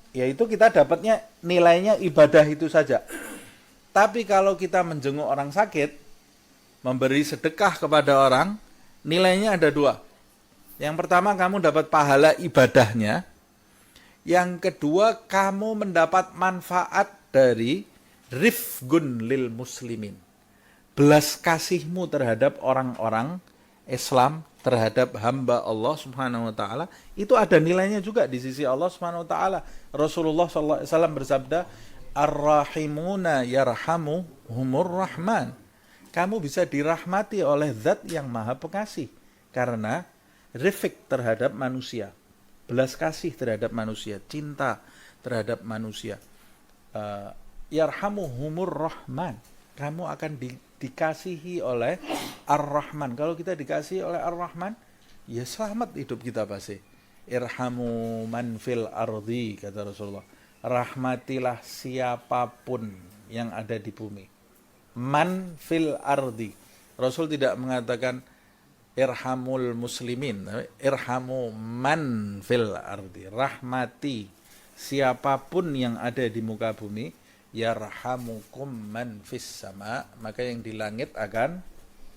yaitu kita dapatnya nilainya ibadah itu saja. Tapi kalau kita menjenguk orang sakit, memberi sedekah kepada orang, nilainya ada 2. Yang pertama, kamu dapat pahala ibadahnya. Yang kedua, kamu mendapat manfaat dari rifgun lil muslimin. Belas kasihmu terhadap orang-orang Islam, terhadap hamba Allah Subhanahu wa taala, itu ada nilainya juga di sisi Allah Subhanahu wa taala. Rasulullah sallallahu alaihi wasallam bersabda, "Ar-rahimuna yarhamuhumur rahman." Kamu bisa dirahmati oleh Zat yang Maha Pengasih karena rifq terhadap manusia, belas kasih terhadap manusia, cinta terhadap manusia. Yarhamuhumur rahman. Kamu akan dikasihi oleh Ar-Rahman. Kalau kita dikasihi oleh Ar-Rahman, ya selamat hidup kita pasti. Irhamu man fil ardi, kata Rasulullah. Rahmatilah siapapun yang ada di bumi. Man fil ardi. Rasul tidak mengatakan irhamul muslimin, irhamu man fil ardi. Rahmati siapapun yang ada di muka bumi, yarhamukum man fis sama, maka yang di langit akan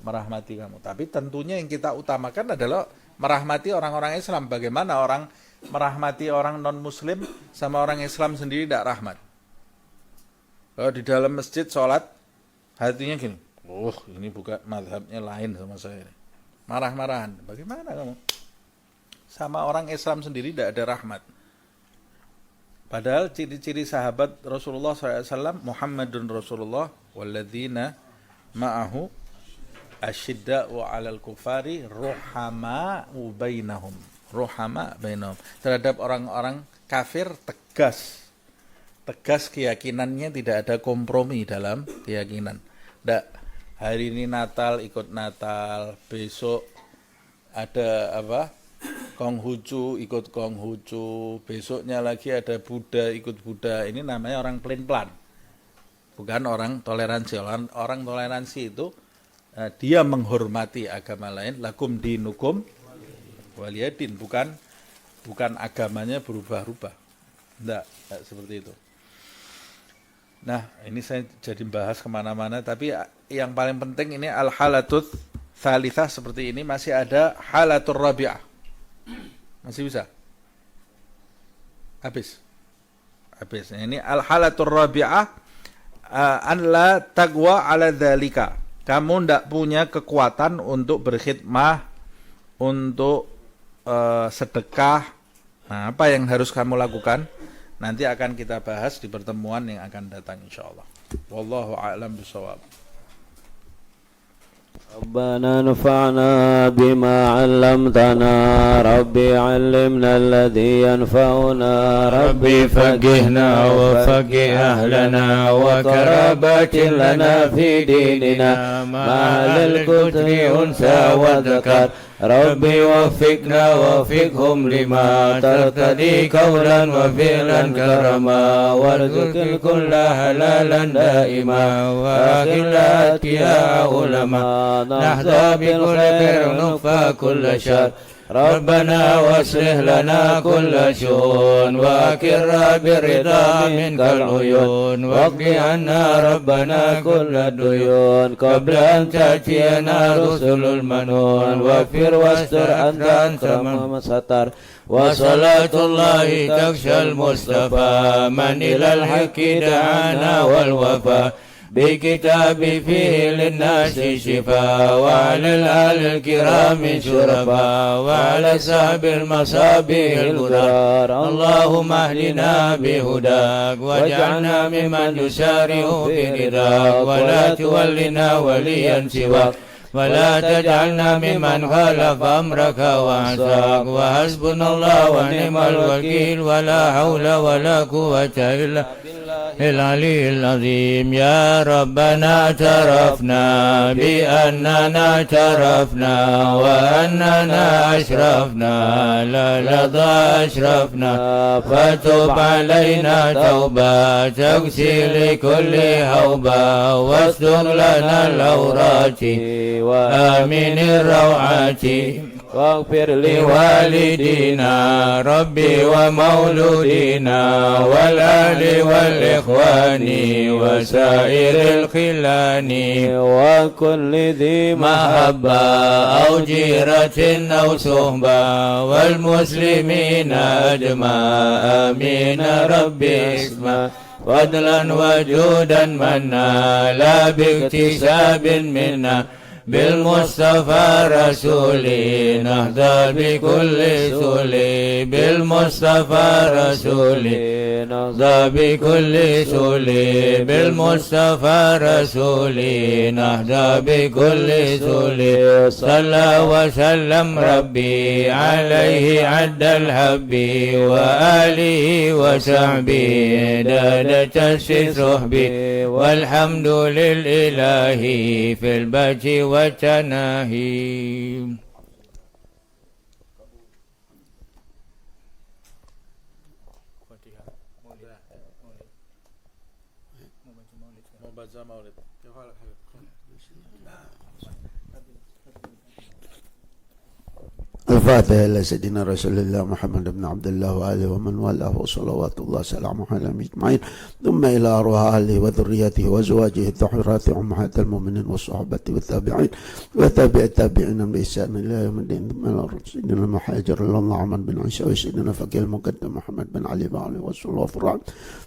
merahmati kamu. Tapi tentunya yang kita utamakan adalah merahmati orang-orang Islam. Bagaimana orang merahmati orang non-muslim sama orang Islam sendiri tidak rahmat? Kalau di dalam masjid sholat, hatinya gini, ini bukan mazhabnya lain sama saya. Marah-marahan. Bagaimana kamu? Sama orang Islam sendiri tidak ada rahmat. Padahal ciri-ciri sahabat Rasulullah SAW, Muhammadun Rasulullah, walladzina ma'ahu asyidda'u 'alal kufari ruhama'u bainahum. Ruhama' bainahum. Terhadap orang-orang kafir tegas. Tegas keyakinannya, tidak ada kompromi dalam keyakinan. Tidak, hari ini Natal ikut Natal, besok ada apa? Konghucu ikut Konghucu, besoknya lagi ada Buddha ikut Buddha. Ini namanya orang pelin-pelan, bukan orang toleransi. Orang toleransi itu dia menghormati agama lain, lakum dinukum waliyadin, bukan agamanya berubah-ubah. Enggak seperti itu. Nah, ini saya jadi bahas kemana-mana, tapi yang paling penting ini al-halatut tsalitsah seperti ini. Masih ada halatur rabi'ah. Masih bisa? Habis. Ini al-halatur rabi'ah, an la taqwa ala dzalika. Kamu tidak punya kekuatan untuk berkhidmah, untuk sedekah. Nah, apa yang harus kamu lakukan? Nanti akan kita bahas di pertemuan yang akan datang insyaallah. Wallahu a'lam bishawab. ربنا نفعنا بما علمتنا ربي علمنا الذي ينفعنا ربي فقهنا وفقه أهلنا وكرابات لنا في ديننا مع أهل الكتر أنثى وذكر ربي وفقنا وفقهم لما ترتدي قولا وفعلا كرما وارزق الكل حلالا دائما وأخل أتقياء علماء نحظى بالخير ونكفى كل شر ربنا واصلح لنا كل شؤون وأكر بالرضا منك العيون واقض عنا ربنا كل الديون قبل أن تأتينا رسل المنون واغفر واستر أنت من ستر وصلاة الله تخشى المصطفى من إلى الحق دعانا والوفا بكتاب فيه للناس شفاء وعلى الآل الكرام شرفاء وعلى سحب المصابيح الغرار اللهم اهدنا بهداك واجعلنا ممن يسارع في رضاك ولا تولنا وليا سواك ولا تجعلنا ممن خالف أمرك وعصاك وحسبنا الله ونعم الوكيل ولا حول ولا قوة إلا العلي العظيم يا ربنا اعترفنا بأننا اعترفنا وأننا أشرفنا لا لظى أشرفنا فتب علينا توبة تغسي لكل هوبة واستر لنا العورات وآمن الروعات واغفر لوالدينا ربي ومولودينا والأهل والإخوان وسائر الخلان وكل ذي محبة أو جيرة أو صحبة والمسلمين أجمع آمين ربي اسمع فضلا وجودا منا لا باكتساب منا بالمصطفى رسولي نهضى بكل سولي بالمصطفى رسولي نهضى بكل سولي بالمصطفى رسولي نهضى بكل سولي صلى وسلم ربي عليه عد الحب وآله وصحبه داد تسي صحبي والحمد لله في البجي والتناهي. الفاتحة إلى سيدنا رسول الله محمد بن عبد الله وآله ومن والاه وصلوات الله وسلامه عليهم أجمعين ثم إلى أرواح أهله وذريته وأزواجه الطاهرات أمهات المؤمنين والصحابة والتابعين وتابع التابعين بإحسان إلى يوم الدين ثم إلى سيدنا المهاجر الله عمر بن عيسى وسيدنا فقيه المقدم محمد بن علي بن علي والصلاة والفرعون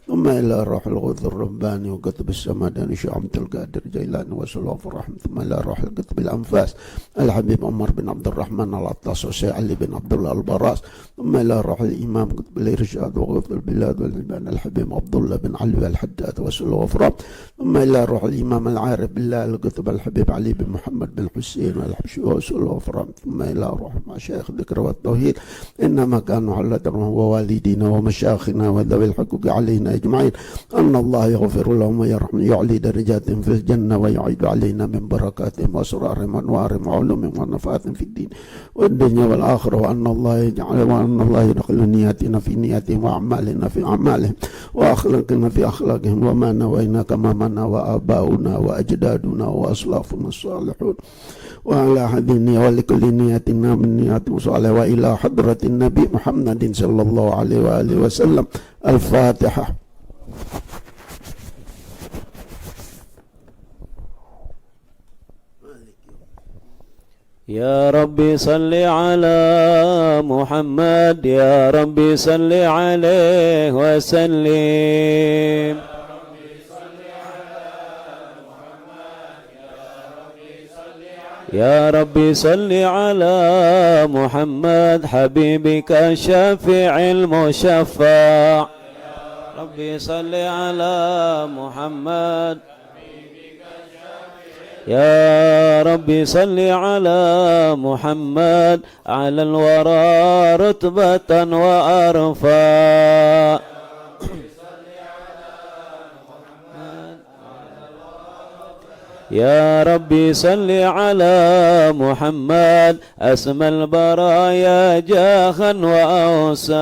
ثم إلى الروح الغوث الرباني وقطب السماداني شيخ عبد القادر جيلاني والصلاة والرحمة ثم إلى الروح القطب الأنفاس الحبيب عمر بن عبد الرحمن العطاس وشيخ علي بن عبد الله البراس ثم إلى روح الإمام قطب الإرشاد وغوث البلاد والعباد الحبيب عبد الله بن علي الحداد والصلاة والفرعون ثم إلى روح الإمام العارف بالله القطب الحبيب علي بن محمد بن حسين والحبشي والصلاة والفرعون ثم إلى روح مشايخ الذكر والتوحيد إنما كانوا حلة ووالدينا ومشايخنا وذوي الحقوق علينا أجمعين أن الله يغفر لهم ويرحم يعلي درجاتهم في الجنة ويعيد علينا من بركاتهم وأسرارهم وأنوارهم وعلومهم ونفعات في الدين والدنيا والآخرة وأن الله يدخل نياتنا في نياتهم وأعمالنا في أعمالهم وأخلاقنا في أخلاقهم وما نوينا كما منا وآباؤنا وأجدادنا وأسلافنا الصالحون وعلى هذه النية ولكل نياتنا من نيات صالحة وإلى حضرة النبي محمد صلى الله عليه وآله وسلم. الفاتحة. يا ربي صل على محمد يا ربي صل عليه وسلم. يا ربي صل على محمد حبيبك الشافع المشفع. ربي صل على محمد يا ربي صل على محمد على الورى رتبة وأرفع. يا ربي صل على محمد أسمى البرايا جاخا وأوسع.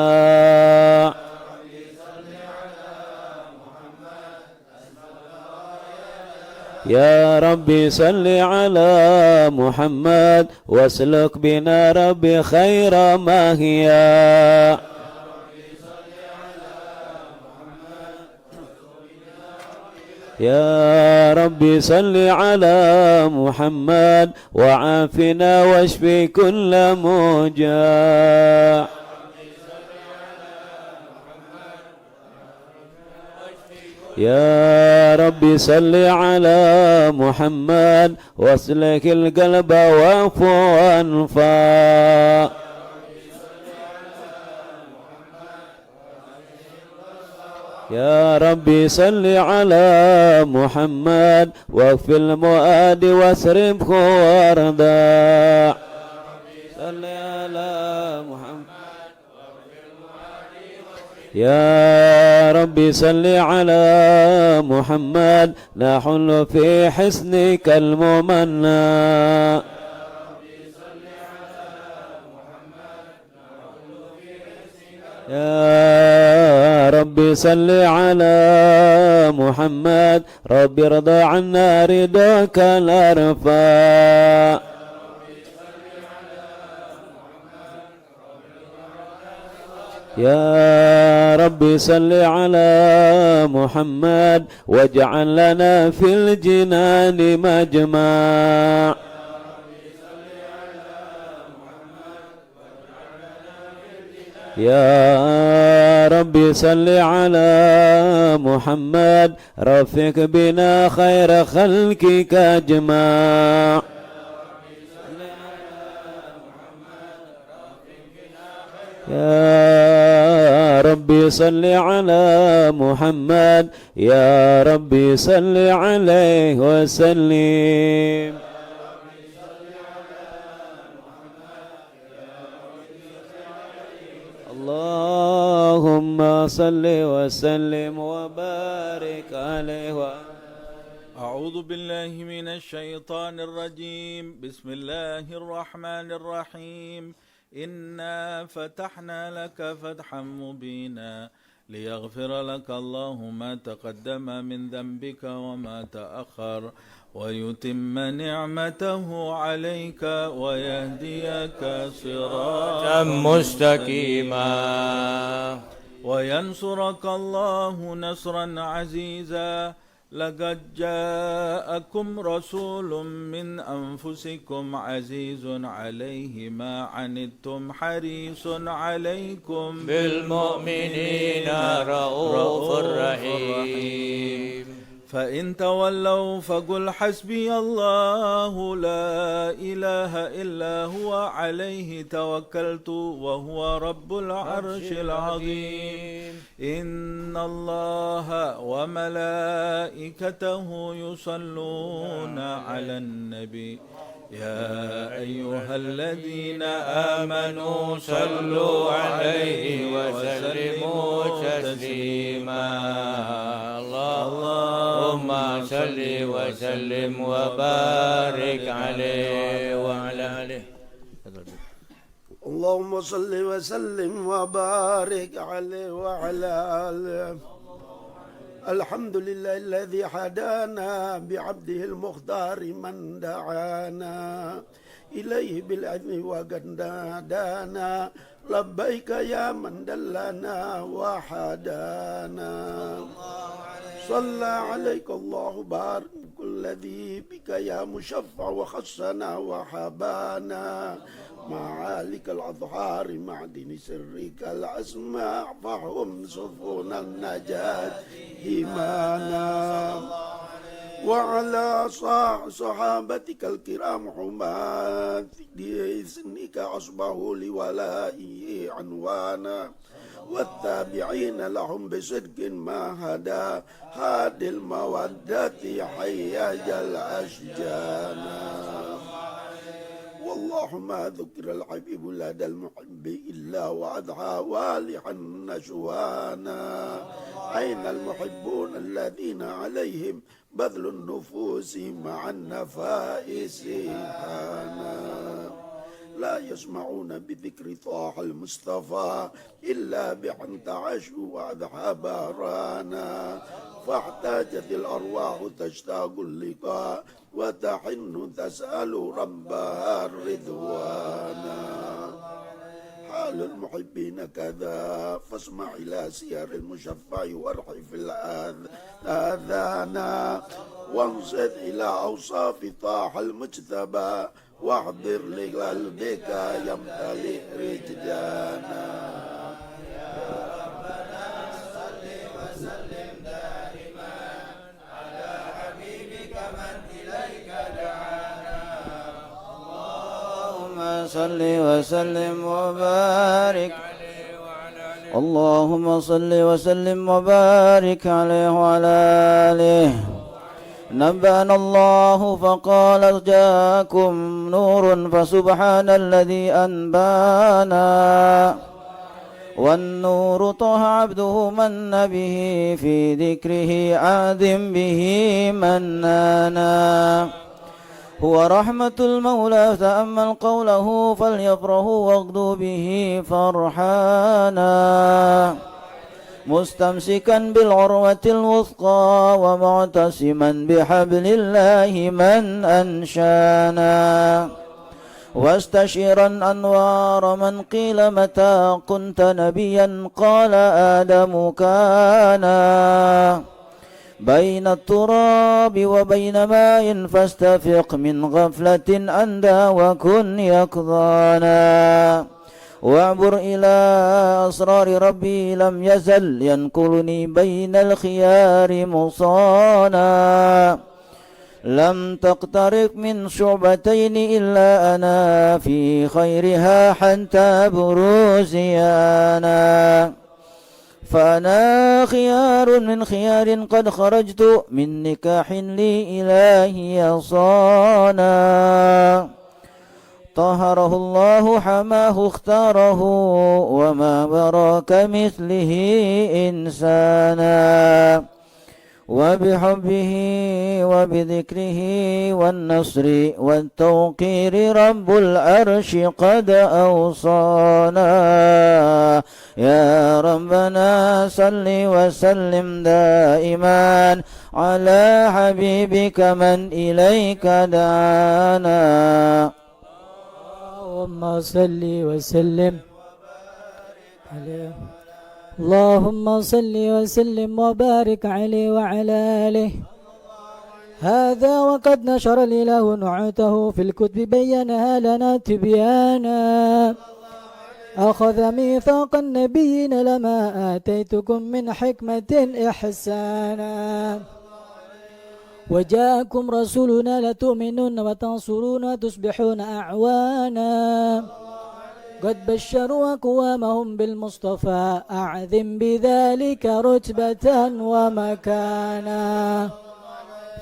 يا ربي صل على محمد واسلك بنا ربي خير ما هي. يا ربي صل على محمد وعافنا واشفي كل موجع. يا ربي صل على محمد واسلك القلب واعف وانفع. يا ربي صل على محمد واكفي المؤاد واسربه وارضع. صل على محمد يا ربي صل على محمد نحل في حسنك الممنى. يا ربي صل على محمد ربي ارضى عنا رضاك الأرفع. يا رب صل على محمد واجعل لنا في الجنان مجمع. يا رب صل على محمد رفق بنا خير خلقك أجمع. يا رب صل على محمد يا رب صل عليه وسلم. اللهم صل وسلم وبارك عليه أعوذ بالله من الشيطان الرجيم. بسم الله الرحمن الرحيم. إنا فتحنا لك فتحا مبينا ليغفر لك الله ما تقدم من ذنبك وما تأخر ويتم نعمته عليك ويهديك صراطا مستقيما وينصرك الله نصرا عزيزا. لقد جاءكم رسول من أنفسكم عزيز عليه ما عنتم حريص عليكم بالمؤمنين رؤوف رحيم. فإن تولوا فقل حسبي الله لا إله إلا هو عليه توكلت وهو رب العرش العظيم. إن الله وملائكته يصلون على النبي يا أيها الذين آمنوا صلوا عليه وسلموا تسليما. اللهم صل وسلم وبارك عليه وعلى آله. اللهم صل وسلم وبارك عليه وعلى آله. الحمد لله الذي هدانا بعبده المختار من دعانا إليه بالعلم وقد نادانا. لبيك يا من دلنا وحدانا. صلى عليك الله بارك الذي بك يا مشفع وخصنا وحبانا. معالك الأظهار معدن سرك الأسماء فهم سفن النجاة إيمانا. وعلى صحابتك الكرام حماة بإذنك أصبحوا لولائه عنوانا. والتابعين لهم بصدق ما هدى هادي المودة حياج الأشجانا. والله ما ذكر الحبيب لدى المحب إلا وأدعى والحا نشوانا. أين المحبون الذين عليهم بذل النفوس مع النفائس هانا. لا يسمعون بذكر طه المصطفى إلا بأن تعشوا وأذهب رانا. فاحتاجت الأرواح تشتاق اللقاء وتحن تسأل ربها الرضوانا. حال المحبين كذا فاسمع إلى سير المشفع وارحف الآذانا. وانصت إلى أوصاف طه المجتبى واحضر لقلبك يمتلئ رجدانا. صل وسلم وبارك اللهم صل وسلم وبارك عليه وعلى آله. نبأنا الله فقال جاءكم نور فسبحان الذي أنبانا. والنور طه عبده من به في ذكره عاد به منانا. هو رحمة المولى تأمل قوله فليفرحوا واغدوا به فرحانا. مستمسكا بالعروة الوثقى ومعتصما بحبل الله من أنشانا. واستشيرا أنوار من قيل متى كنت نبيا قال آدم كان بين التراب وبين ماء فاستفق من غفلة أندى وكن يقظانا واعبر إلى أسرار ربي لم يزل ينقلني بين الخيار مصانا لم تقترب من شعبتين إلا أنا في خيرها حتى بروزيانا فأنا خيار من خيار قد خرجت من نكاح لي إلهي صانا طهره الله حماه اختاره وما برا كمثله إنسانا وبحبه وبذكره والنصر والتوقير رب العرش قد أوصانا يا ربنا صل وسلم دائما على حبيبك من إليك دعانا اللهم صل وسلم عليه اللهم صل وسلم وبارك عليه وعلى آله هذا وقد نشر الإله نعوته في الكتب بينها لنا تبيانا أخذ ميثاق النبيين لما آتيتكم من حكمة إحسانا وجاءكم رسولنا لتؤمنون وتنصرون وتصبحون أعوانا قد بشروا أقوامهم بالمصطفى أعظم بذلك رتبة ومكانا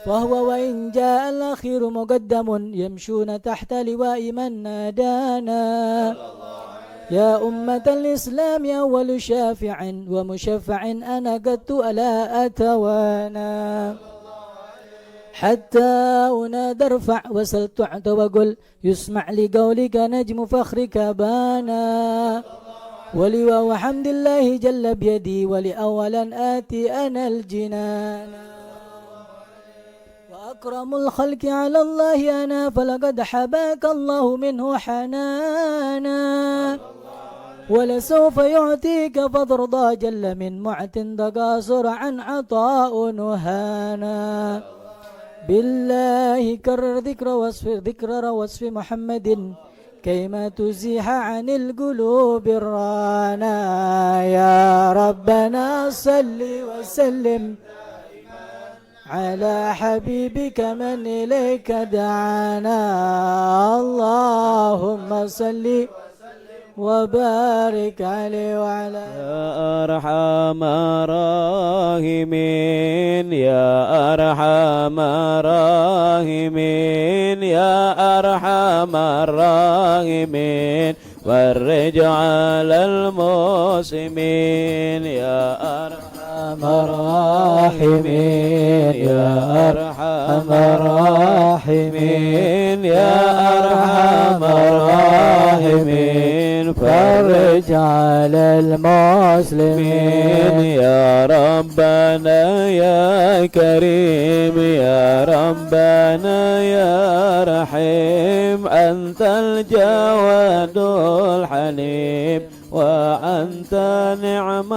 فهو وإن جاء الأخير مقدم يمشون تحت لواء من نادانا يا أمة الإسلام أول شافع ومشفع أنا قد ألا أتوانا حتى أنادى ارفع وسل تعد وقل يسمع لقولك نجم فخرك بانا ولواء حمد الله جل بيدي ولأولا آتي أنا الجنان وأكرم الخلق على الله أنا فلقد حباك الله منه حنانا ولسوف يعطيك فترضى جل من معت قاصر عن عطاء نهانا بالله كرر ذكر وصف محمد كيما تزيح عن القلوب الرانا يا ربنا صل وسلم على حبيبك من إليك دعانا اللهم صل وبارك عليه وعلى يا أرحم الراحمين يا أرحم الراحمين يا أرحم الراحمين فرج على المسلمين يا أرحم الراحمين يا أرحم الراحمين يا أرحم الراحمين فرج على المسلمين يا ربنا يا كريم يا ربنا يا رحيم أنت الجواد الحليم وأنت نعم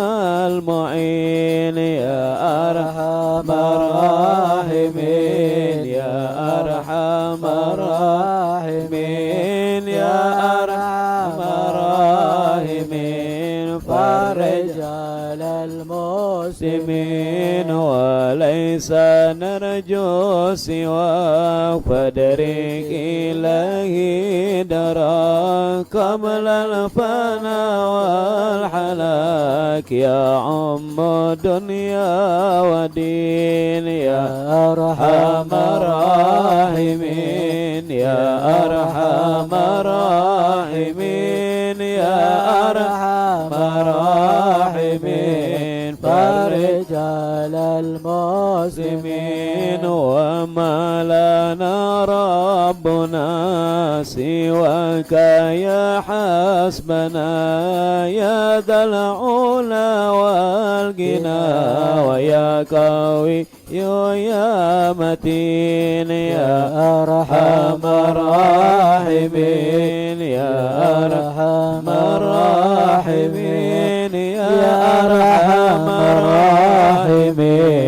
المعين يا أرحم الراحمين يا أرحم الراحمين يا أرحم الراحمين فرج على المسلمين وليس نرجو سواك فدرك إلهي دراك قبل الفنا والحلاك يا عم دنيا ودين يا أرحم الراحمين يا أرحم الراحمين يا أرحم الراحمين فرج على المسلمين وما لنا ربنا سواك يا حسبنا يا ذا العلا والغنى ويا قوي يا متين يا أرحم الراحمين يا أرحم الراحمين يا أرحم الراحمين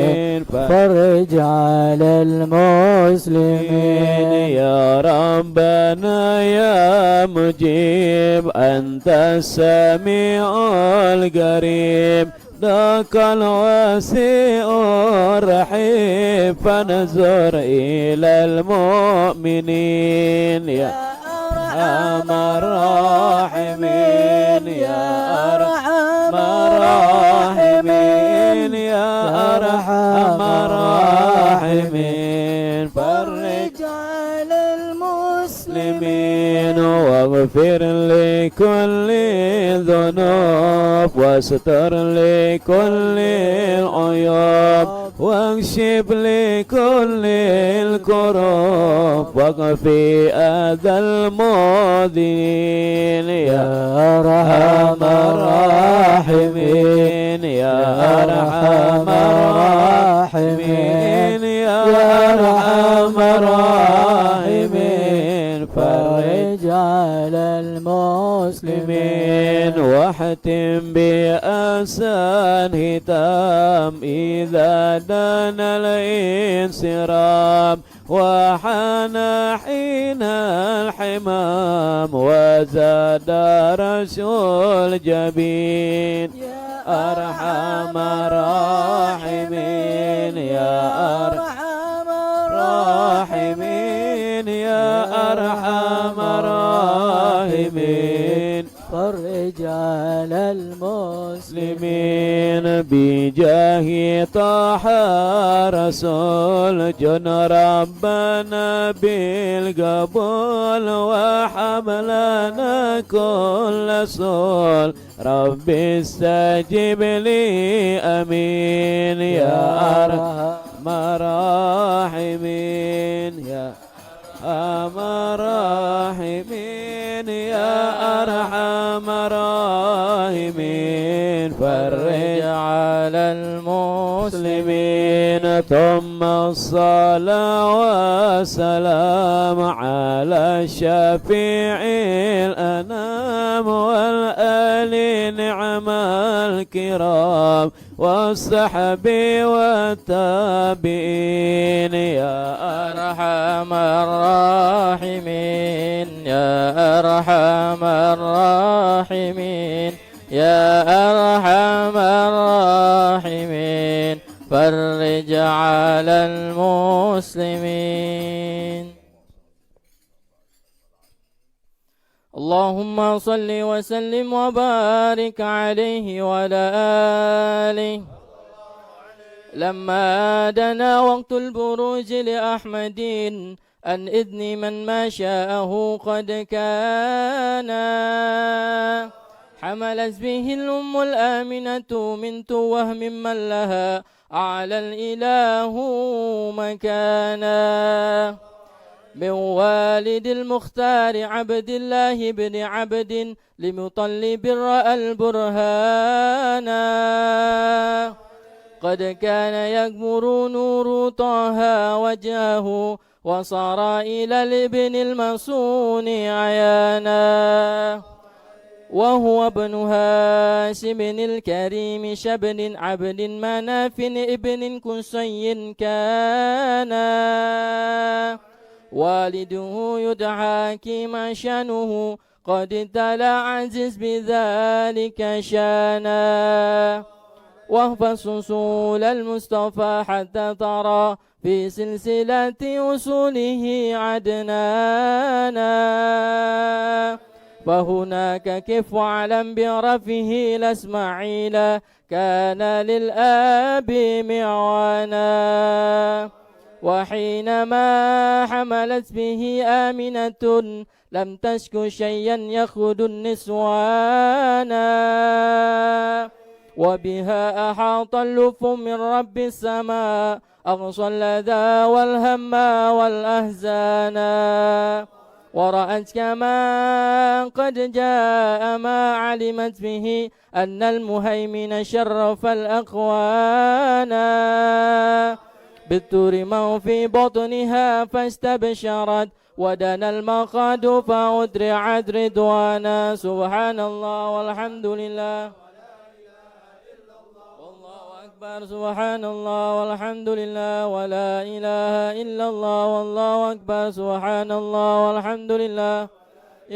فرج على المسلمين يا ربنا يا مجيب أنت السميع القريب ذاك الواسع الرحيم فانظر إلى المؤمنين يا أرحم الراحمين يا أرحم الراحمين يا أرحم الراحمين فرج على المسلمين واغفر لكل ذنوب واستر لكل العيوب واكشف لكل الكروب واكفي أذى المؤذين يا أرحم الراحمين يا أرحم الراحمين يا أرحم الراحمين فرج على المسلمين واحتم بأحسن ختام إذا دنا الانصرام وحان حين الحمام وزاد رش الجبين أرحم الراحمين يا أرحم الراحمين يا أرحم الراحمين فرج على المسلمين بجاه طه رسول جن ربنا بالقبول وحملنا كل سول رب استجب لي أمين يا أرحم الراحمين يا أرحم الراحمين يا أرحم الراحمين فرج على المسلمين ثم الصلاة والسلام على الشفيع الأنام والآل نعم الكرام والصحب والتابعين يا أرحم الراحمين يا أرحم الراحمين يا أرحم الراحمين فرج على المسلمين. اللهم صل وسلم وبارك عليه وعلى آله. لما دنا وقت البروج لأحمد أن إذن من ما شاءه قد كان حملت به الأم الآمنة من توهم من لها أعلى الإله مكانا من والد المختار عبد الله بن عبد لمطلب رأى البرهانا قد كان يكبر نور طه وجهه وصار إلى الابن المصون عيانا وهو ابن هاشم الكريم شبن عبد مناف ابن كسي كان والده يدعى كما شانه قد تلا عزيز بذلك شانا واحفظ أصول المصطفى حتى ترى في سلسلة أصوله عدنانا فهناك كف واعلم برفه لاسماعيل كان للآب معوانا وحينما حملت به آمنة لم تشك شيئا يخذ النسوانا وبها أحاط اللف من رب السماء أغصى اللذى والهم والأحزان ورأت كما قد جاء ما علمت به أن المهيمن شرف الأقوانا بالتور ما في بطنها فاستبشرت ودنا المقاد فأدرعت رضوانا سبحان الله والحمد لله والله أكبر سبحان الله والحمد لله ولا إله إلا الله والله أكبر سبحان الله والحمد لله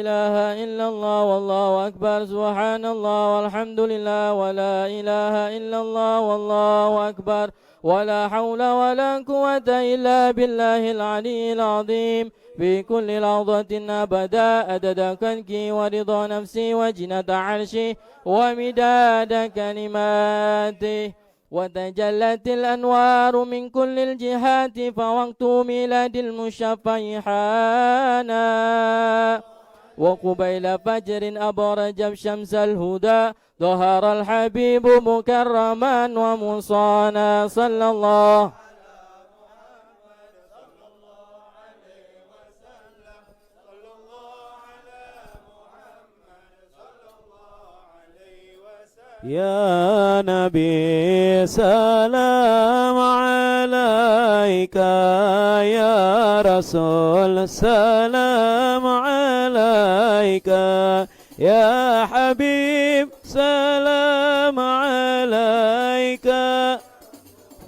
إله إلا الله والله أكبر سبحان الله والحمد لله ولا إله إلا الله والله أكبر ولا حول ولا قوة إلا بالله العلي العظيم في كل لحظة أبدا عدد خلقي ورضا نفسي وجنة عرشي ومداد كلماته وتجلت الأنوار من كل الجهات فوقت ميلاد المشفع حانا وقبيل فجر أبرج شمس الهدى ظهر الحبيب مكرما ومصانا صلى الله يا نبي سلام عليك يا رسول سلام عليك يا حبيب سلام عليك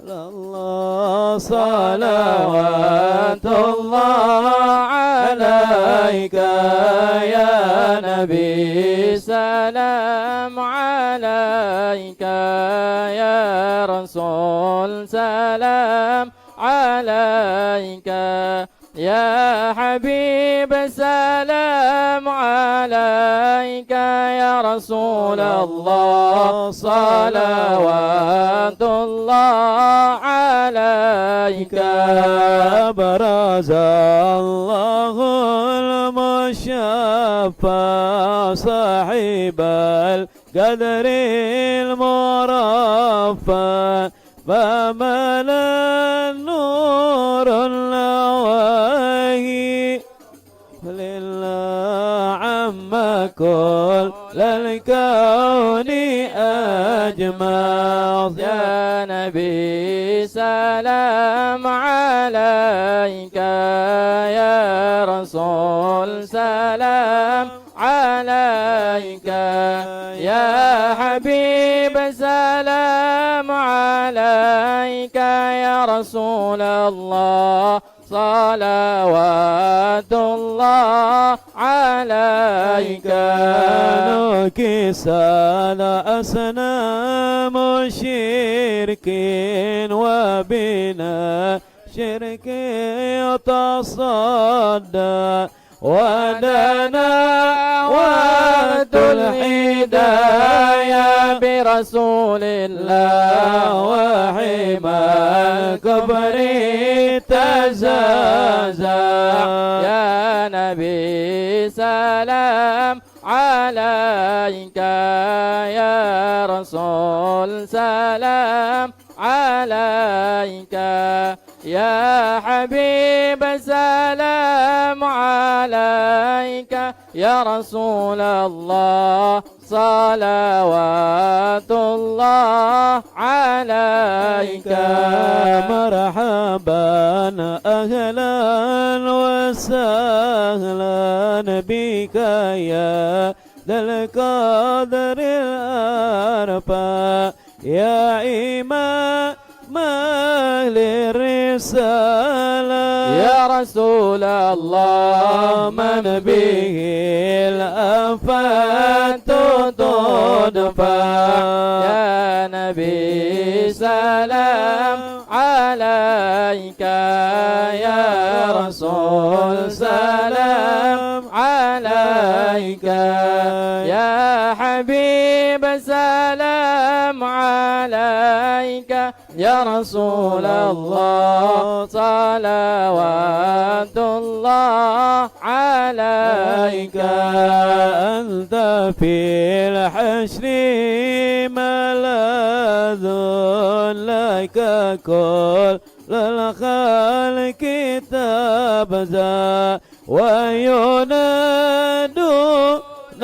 الله صلوات الله عليك يا نبي سلام عليك يا رسول سلام عليك يا حبيب سلام عليك يا رسول الله صلوات الله عليك برز الله المشفى صاحب القدر المرفع فملا النور النواهي لله عم كل الكون أجمع يا نبي سلام عليك يا رسول سلام عليك يا حبيب سلام عليك يا رسول الله صلوات الله عليك نكسان أصنام شرك وبنا شرك يتصدى ودنا وات الهداية برسول الله وحمى الكبر تزازع يا نبي سلام عليك يا رسول سلام عليك يا حبيب سلام عليك يا رسول الله صلوات الله عليك مرحبا أهلا وسهلا بك يا ذا القدر الأرفع يا إمام أهل الرسالة يا رسول الله من به الآفات تدفع يا نبي سلام عليك يا رسول سلام عليك يا حبيب سلام عليك يا رسول الله صلوات الله عليك أنت في الحشر ملاذ لك كل الخلق تبزى وينادون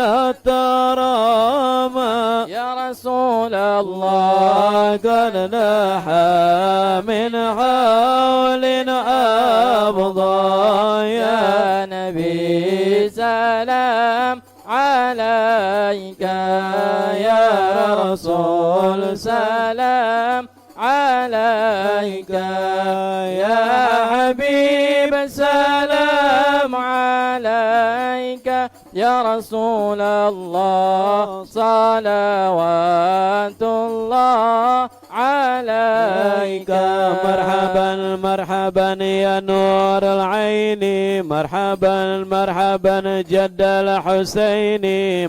نترامى يا رسول الله قد نحى من حول أبضى يا نبي سلام عليك يا رسول سلام عليك يا حبيب سلام عليك يا رسول الله صلوات الله عليك مرحبا مرحبا يا نور العين مرحبا مرحبا جد الحسين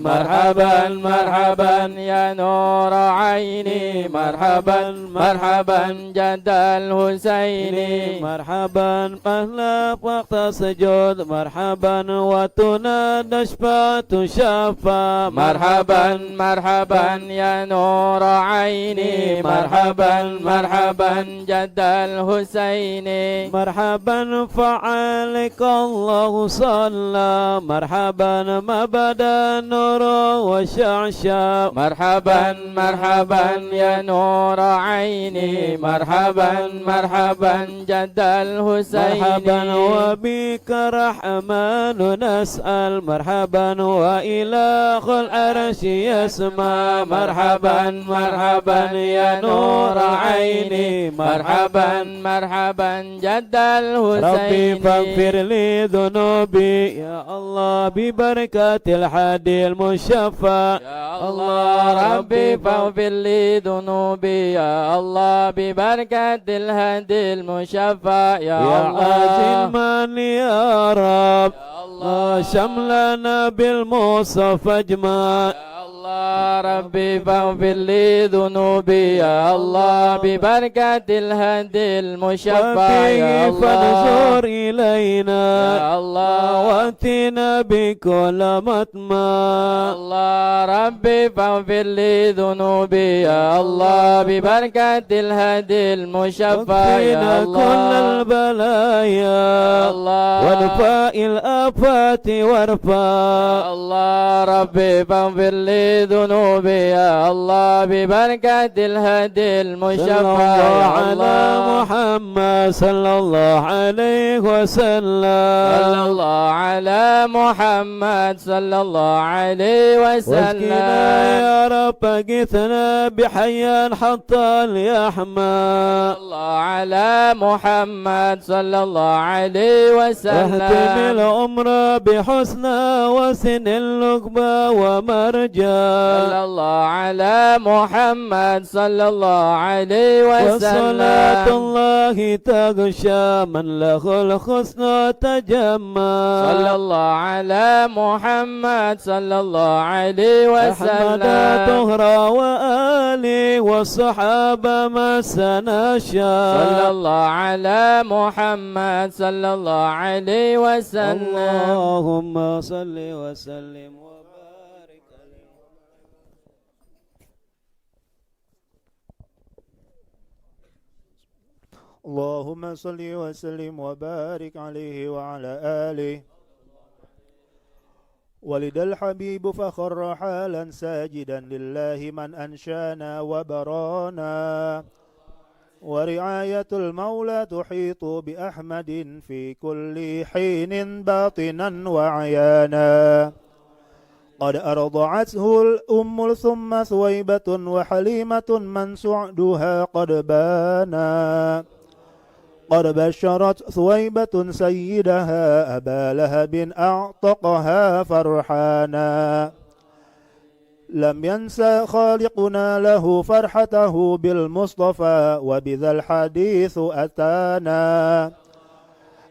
مرحبا مرحبا يا نور عيني مرحبا مرحبا جد الحسين مرحبا أهلا وقت سجود مرحبا وتنادى شفاة شفا مرحبا مرحبا يا نور عيني مرحبا مرحبا جد الحسين مرحبا فعلك الله صلى مرحبا ما بدا نور وشعشع مرحبا مرحبا يا نور عيني مرحبا مرحبا جد الحسين مرحبا وبك رحمن نسأل مرحبا وإله العرش يسمى مرحبا مرحبا يا نور عيني مرحبا مرحبا جد الحسين ربي فاغفر لي ذنوبي يا الله ببركة الحادي المشفى يا الله ربي فاغفر لي ذنوبي يا الله ببركة الهدي المشفى يا الله عازل من يا رب يا الله شملنا بالمصطفى اجمع يا الله ربي فاغفر لي ذنوبي يا الله ببركة الهدي المشفى يا وفيه فانظر الله إلينا يا الله واتنا بكل مطمع الله ربي فاغفر لي ذنوبي يا الله ببركة الهدي المشفى يا وكفينا كل الله البلايا يا الله ونفاء الآفات وارفع الله ربي فاغفر لي ذنوبي يا الله ببركة الهدي صلى المشفى الله يا على الله محمد صلى الله عليه وسلم صلى الله على محمد صلى الله عليه واسقنا وسلم يا رب قثنا بحيان حتى اليحمى صلى الله على محمد صلى الله عليه واهتم وسلم العمر بحسنى وسن اللقبة ومرجى صلى الله على محمد صلى الله عليه وصلاة وسلم الله تغشى من له الحسنى تجمع صلى الله على محمد صلى الله عليه أحمد وسلم طهرى وآله والصحابة ما سنشا صلى الله على محمد صلى الله عليه وسلم اللهم صل وسلم وبارك عليه اللهم صل وسلم وبارك عليه وعلى آله. ولد الحبيب فخر حالا ساجدا لله من أنشانا وبرانا، ورعاية المولى تحيط بأحمد في كل حين باطنا وعيانا. قد أرضعته الأم ثم ثويبة وحليمة من سعدها قد بانا. قد بشرت ثويبة سيدها أبا لهب أعتقها فرحانا. لم ينسى خالقنا له فرحته بالمصطفى وبذا الحديث أتانا.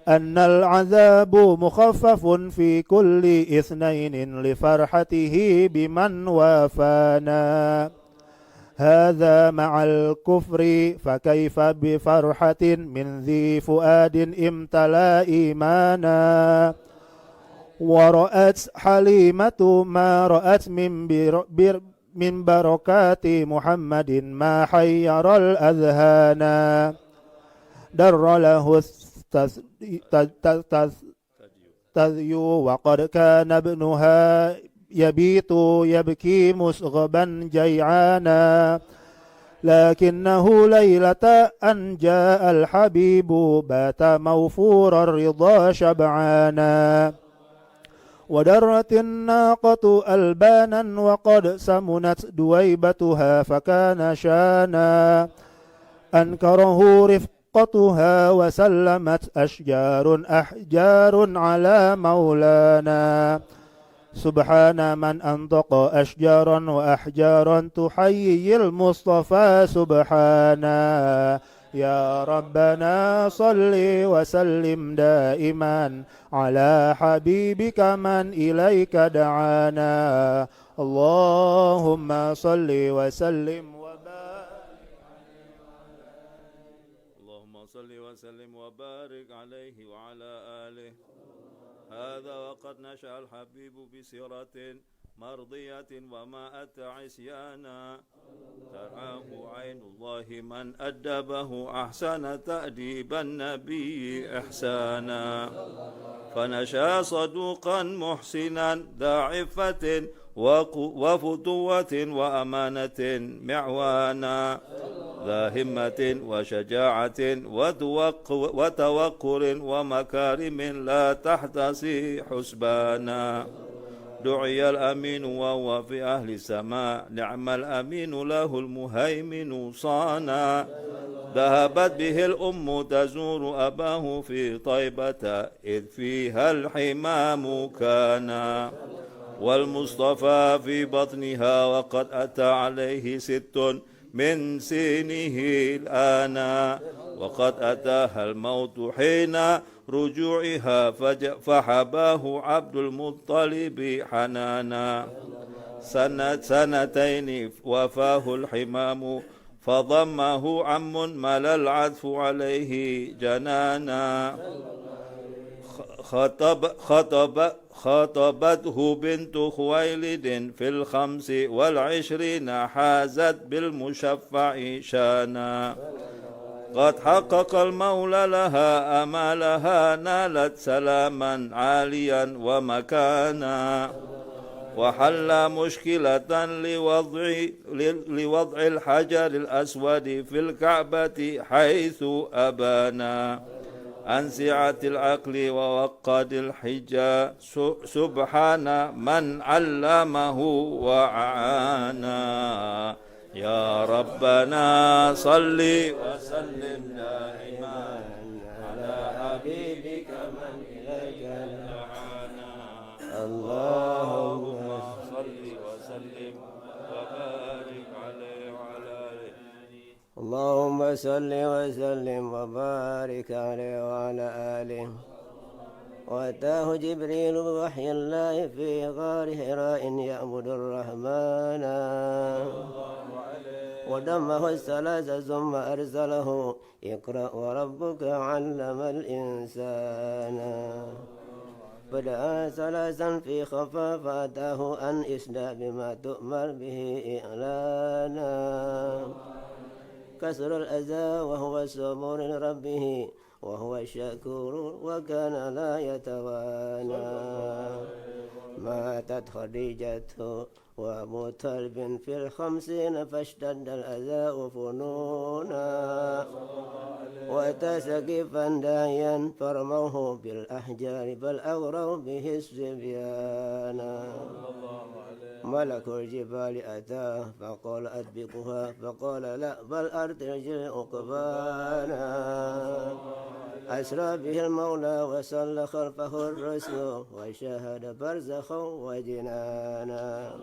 أن العذاب مخفف في كل اثنين لفرحته بمن وافانا. هذا مع الكفر فكيف بفرحة من ذي فؤاد امتلأ إيمانا. ورأت حليمة ما رأت من بركات محمد ما حير الأذهان. در له التثيو وقد كان ابنها يبيت يبكي مسغبا جيعانا لكنه ليلة أن جاء الحبيب بات موفور الرضا شبعانا ودرت الناقة ألبانا وقد سمنت دويبتها فكان شانا أنكره رفقتها وسلمت أحجار على مولانا سبحان من أنطق أشجارا وأحجارا تحيي المصطفى سبحانا يا ربنا صل وسلم دائما على حبيبك من إليك دعانا اللهم صل وسلم وبارك عليه وعلى آله هذا وقد نشأ الحبيب بسيرة مرضية وما أتى عصيانا تراه عين الله من أدبه أحسن تأديب النبي إحسانا فنشأ صدوقا محسنا ذا عفة وفتوة وأمانة معوانا ذا همة وشجاعة وتوقر ومكارم لا تحتسي حسبانا دعي الأمين وهو في أهل السماء نعم الأمين له المهيمن صانا ذهبت به الأم تزور أباه في طيبة إذ فيها الحمام كانا والمصطفى في بطنها وقد أتى عليه 6 من سنه الآن وقد أتاها الموت حين رجوعها فحباه عبد المطلب حنانا 2 وفاه الحمام فضمه عم ملا العذف عليه جنانا خطبته بنت خويلد في 25 حازت بالمشفع شانا قد حقق المولى لها أمالها نالت سلاما عاليا ومكانا وحل مشكلة لوضع الحجر الأسود في الكعبة حيث أبانا عن سعة العقل ووقد الحجة سبحان من علمه وعانا يا ربنا صل وسلم دائما على حبيبك من إليك دعانا اللهم صل وسلم وبارك عليه وعلى آله اللهم صل وسلم وبارك عليه وعلى آله وأتاه جبريل بوحي الله في غار حراء يعبد الرحمن ودمه الثلاث ثم أرسله اقرأ وربك علم الإنسان فدعا 3 في خفا فأتاه أن اسدى بما تؤمر به إعلانا كسر الأذى وهو الصبور لربه وهو الشكور وكان لا يتوانى ماتت خديجة وأبو طالب في 50 فاشتد الأذى فنونا وأتى سقيفا داعيا فرموه بالأحجار بل أغروا به الصبيان ملك الجبال أتاه فقال أدبقها فقال لا بل أرتج عقبانا أسرى به المولى وصلى خلفه الرسل وشاهد برزخا وجنانا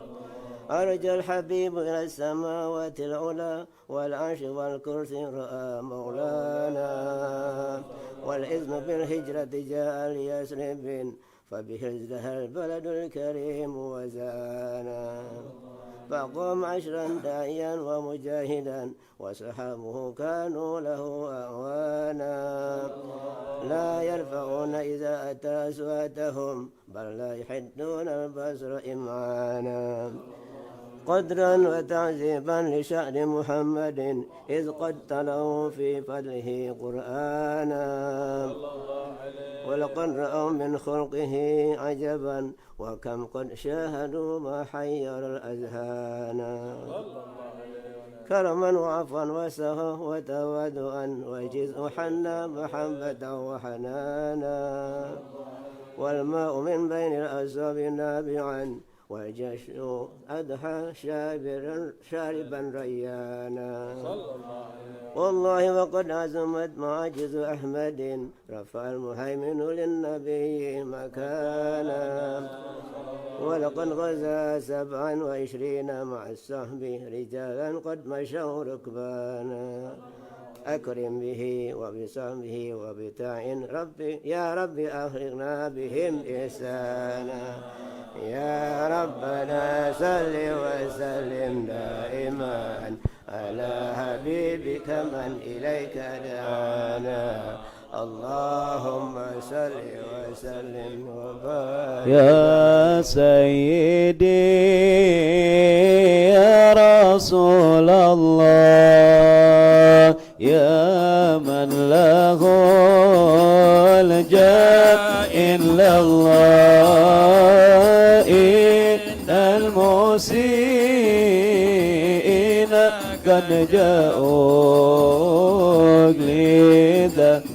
أرجى الحبيب إلى السماوات العلى والعرش والكرسي رأى مولانا والإذن بالهجرة جاء ليسرب فبه ازدهى البلد الكريم وزانا فقام 10 داعيا ومجاهدا وصحابه كانوا له أعوانا لا يرفعون إذا أتى أصواتهم بل لا يحدون البصر إمعانا قدرا وتعذيبا لشأن محمد إذ قد تلوا في فضله قرآنا وقد رأوا من خلقه عجبا وكم قد شاهدوا ما حير الأذهان كرما وعفوا وسخا وتواضعا وحنا محبة وحنانا والماء من بين الأصاب نابعا والجيش أدحى شاربا ريانا والله وقد عزمت معاجز أحمد رفع المهيمن للنبي مكانا ولقد غزا 27 مع الصحب رجالا قد مشوا ركبانا أكرم به وبصحبه وبتاع ربي يا ربي أخرجنا بهم إحسانا يا ربنا صل وسلم دائما على حبيبك من إليك دعانا اللهم صل وسلم وبارك يا سيدي يا رسول الله يا من له الجاه إلا الله إن المسيئين قد جاءوك لذنبي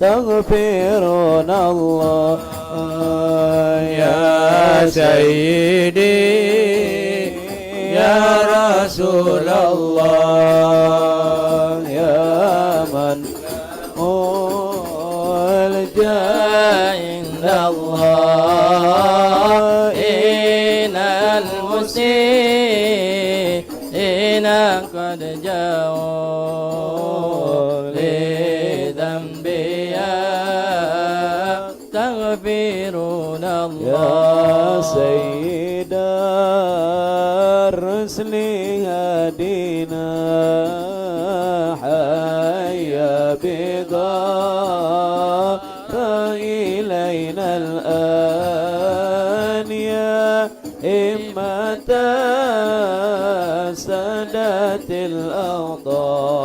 يستغفرون الله يا سيدي يا رسول الله يا من الجاه عند الله إن المسيئين قد جاءوا لذنبي يستغفرون الله يا سيد الرسل هدينا حيا بغار إلينا الآن يا إمة سادات الأوطان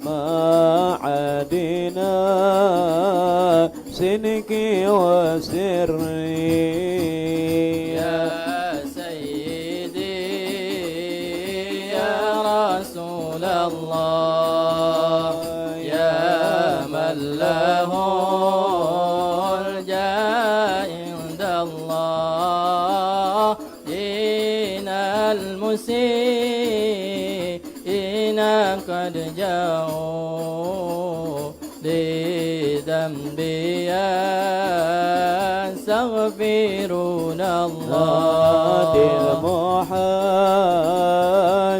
ما عدنا سنكي وسري يا سيدي يا رسول الله يا من له الجاه عند الله إن المسيئين قد جاءوا لذنبي يستغفرون الله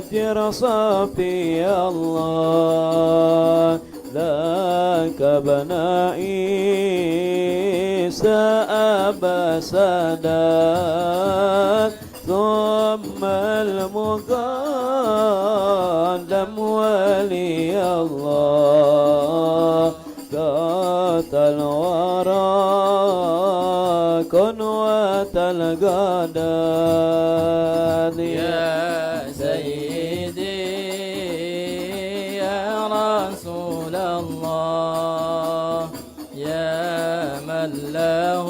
المحاجر صفي الله ذاك بنائي سأبا سادات ثم المقدم ولي الله قاتل الورى كنوة القداد يا سيدي يا رسول الله يا من له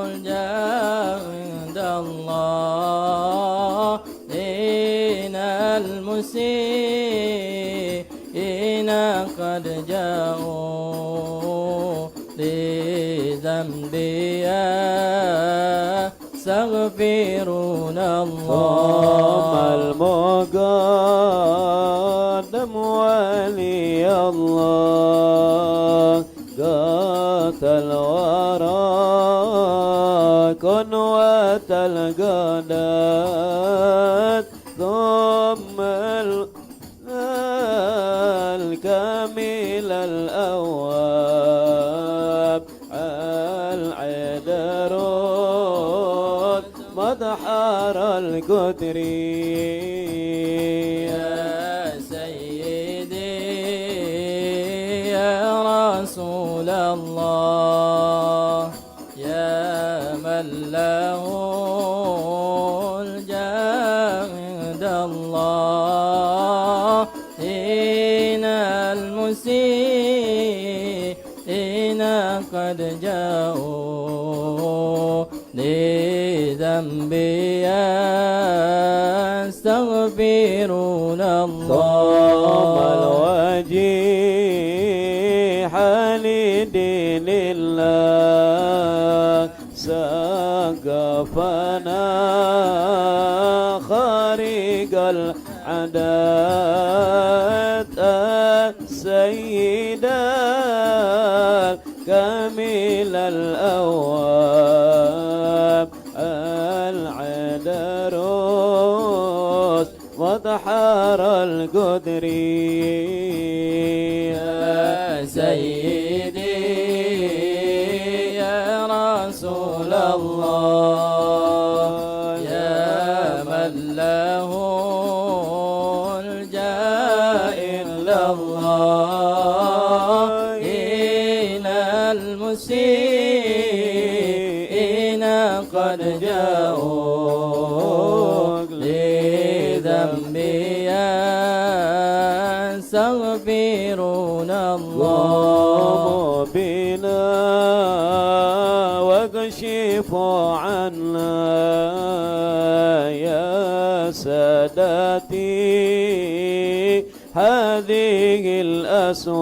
الجاه عند الله إن المسيئين قد جاءوا لذنبي يستغفرون الله المقدم ولي الله قاتل الورى كنوة القدات ثم الكامل الأواب العذرون مدحر القدر يا سيدي يا رسول الله يا من له الجاه عند الله إن المسيء قد جاءوا لذنبي يستغفرون صام الله الوجيح لدين الله سقفنا خارج العادات السيدة كامل الأواب العدروس وضحر القدري يا سيدي يا رسول الله يا من له الجاه إلا الله إن المسيئين قد جاءوا لذنبي يستغفرون الله بنا واكشف عنا يا سادتي هذه الأسواق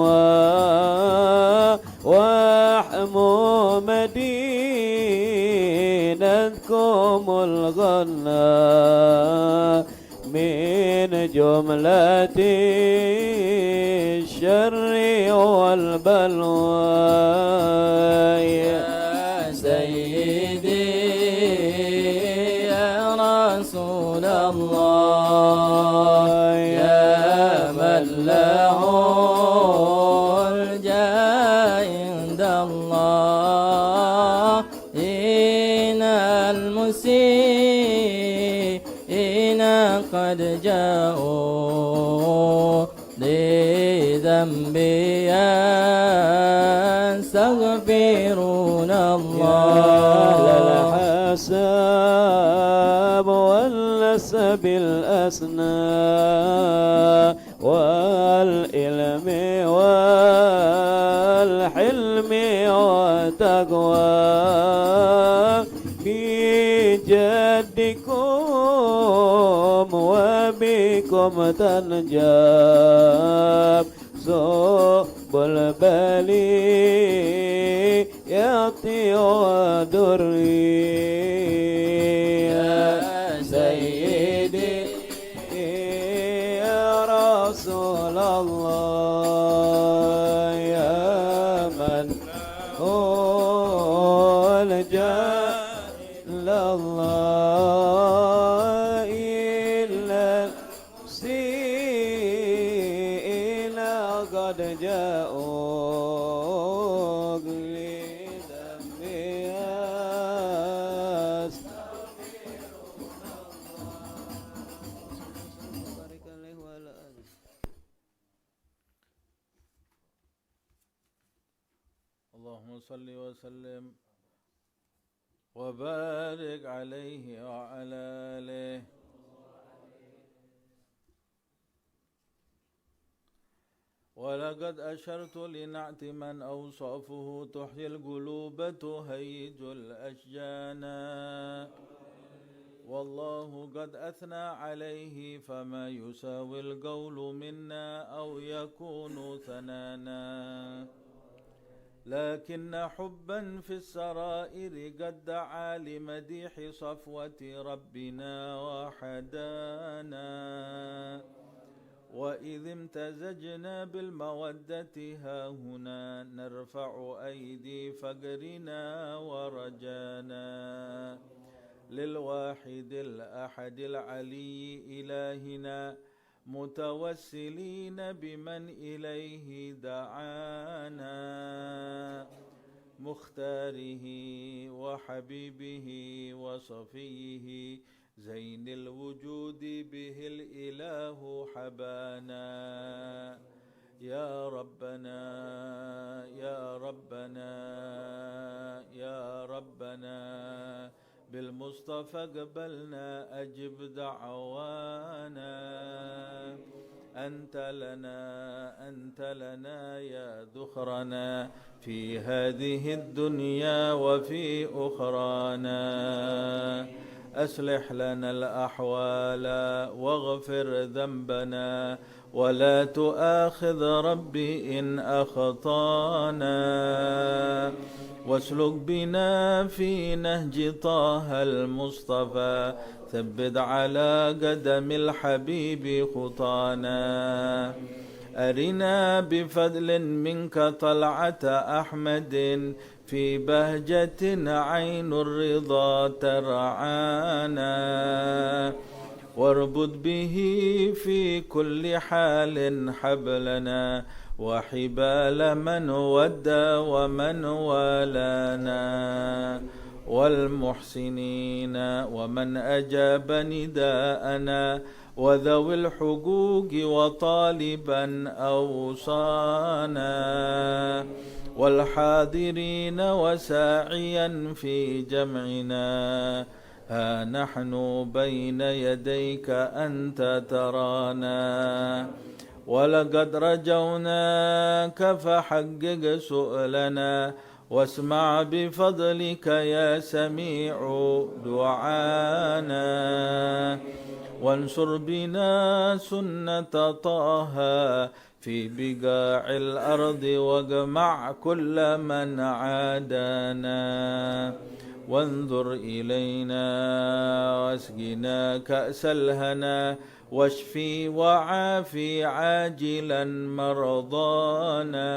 واحموا مدينتكم الغنى من جملة الشر والبلوى يا سيدي يا رسول الله يا من له الجاه عند الله إن المسيئين قد جاءوا لذنبي يستغفرون الله لا الحساب والنسب الأسنى والعلم والحلم والتقوى بجدكم وبكم تنجاب صوب البلي يأتي ودري يا سيدي يا رسول الله يا من هو الجاه الله إلا المسيئين قد جاءوا لذنبي اللهم صل وسلم وبارك عليه وعلى آله. ولقد أشرت لنعت من أوصافه تحيي القلوب تهيج الأشجان والله قد أثنى عليه فما يساوي القول منا أو يكون ثنانا لكن حبا في السرائر قد دعا لمديح صفوة ربنا وحدانا وإذ امتزجنا بالمودة هاهنا نرفع أيدي فقرنا ورجانا للواحد الأحد العلي إلهنا متوسلين بمن إليه دعانا مختاره وحبيبه وصفيه زين الوجود به الإله حبانا يا ربنا يا ربنا يا ربنا بالمصطفى قبلنا أجب دعوانا أنت لنا يا ذخرنا في هذه الدنيا وفي أخرانا. أصلح لنا الأحوال واغفر ذنبنا ولا تؤاخذ ربي إن أخطانا. واسلك بنا في نهج طه المصطفى ثبت على قدم الحبيب خطانا. أرنا بفضل منك طلعة أحمد في بهجة عين الرضا ترعانا. واربط به في كل حال حبلنا وحبال من ودى ومن والانا. والمحسنين ومن أجاب نداءنا وذوي الحقوق وطالبا أوصانا. والحاضرين وساعيا في جمعنا ها نحن بين يديك أنت ترانا. ولقد رجوناك فحقق سؤلنا واسمع بفضلك يا سميع دعانا. وانصر بنا سنة طه في بقاع الأرض واجمع كل من عادانا. وانظر إلينا واسقنا كأس الهنا واشفي وعافي عاجلا مرضانا.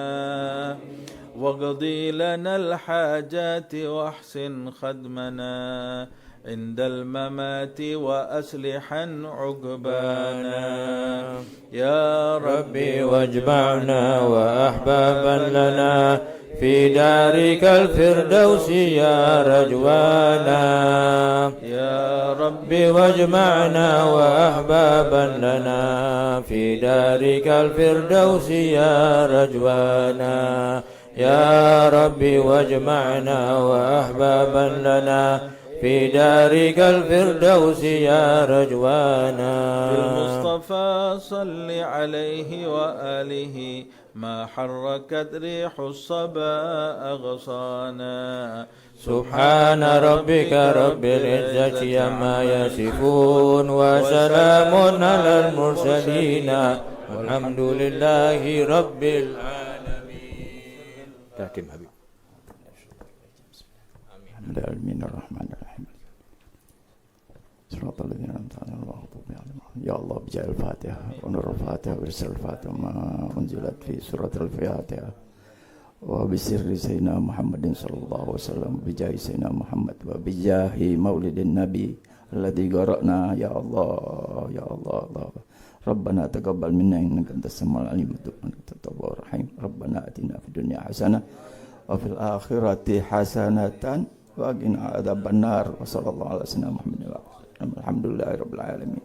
واقضي لنا الحاجات واحسن خدمنا عند الممات وأصلحا عقبانا. يا ربي واجمعنا وأحبابا لنا في دارك الفردوس يا رجوانا. يا ربي واجمعنا وأحبابا لنا في دارك الفردوس يا رجوانا. يا ربي واجمعنا وأحبابا لنا في دارك الفردوس يا رجوانا. المصطفى صل عليه وآله ما حركت ريح الصبا أغصانا. سبحان ربك رب العزة عما يصفون وسلام على المرسلين والحمد لله رب العالمين. تحكم حبيب. آمين الرحمن الرحيم. صراط الذين أنعمت عليهم غير المغضوب عليهم. يا الله بجاه الفاتحة ونور الفاتحة ورسل الفاتحة ما أنزلت في سورة الفاتحة وبسر سيدنا محمد صلى الله عليه وسلم بجاه سيدنا محمد وبجاه مولد النبي الذي قرأنا. يا الله يا الله الله ربنا تقبل منا إنك أنت السميع العليم وأنت التواب الرحيم. ربنا آتنا في الدنيا حسنة وفي الآخرة حسنة وقنا عذاب النار. وصلى الله على سيدنا محمد الحمد لله رب العالمين.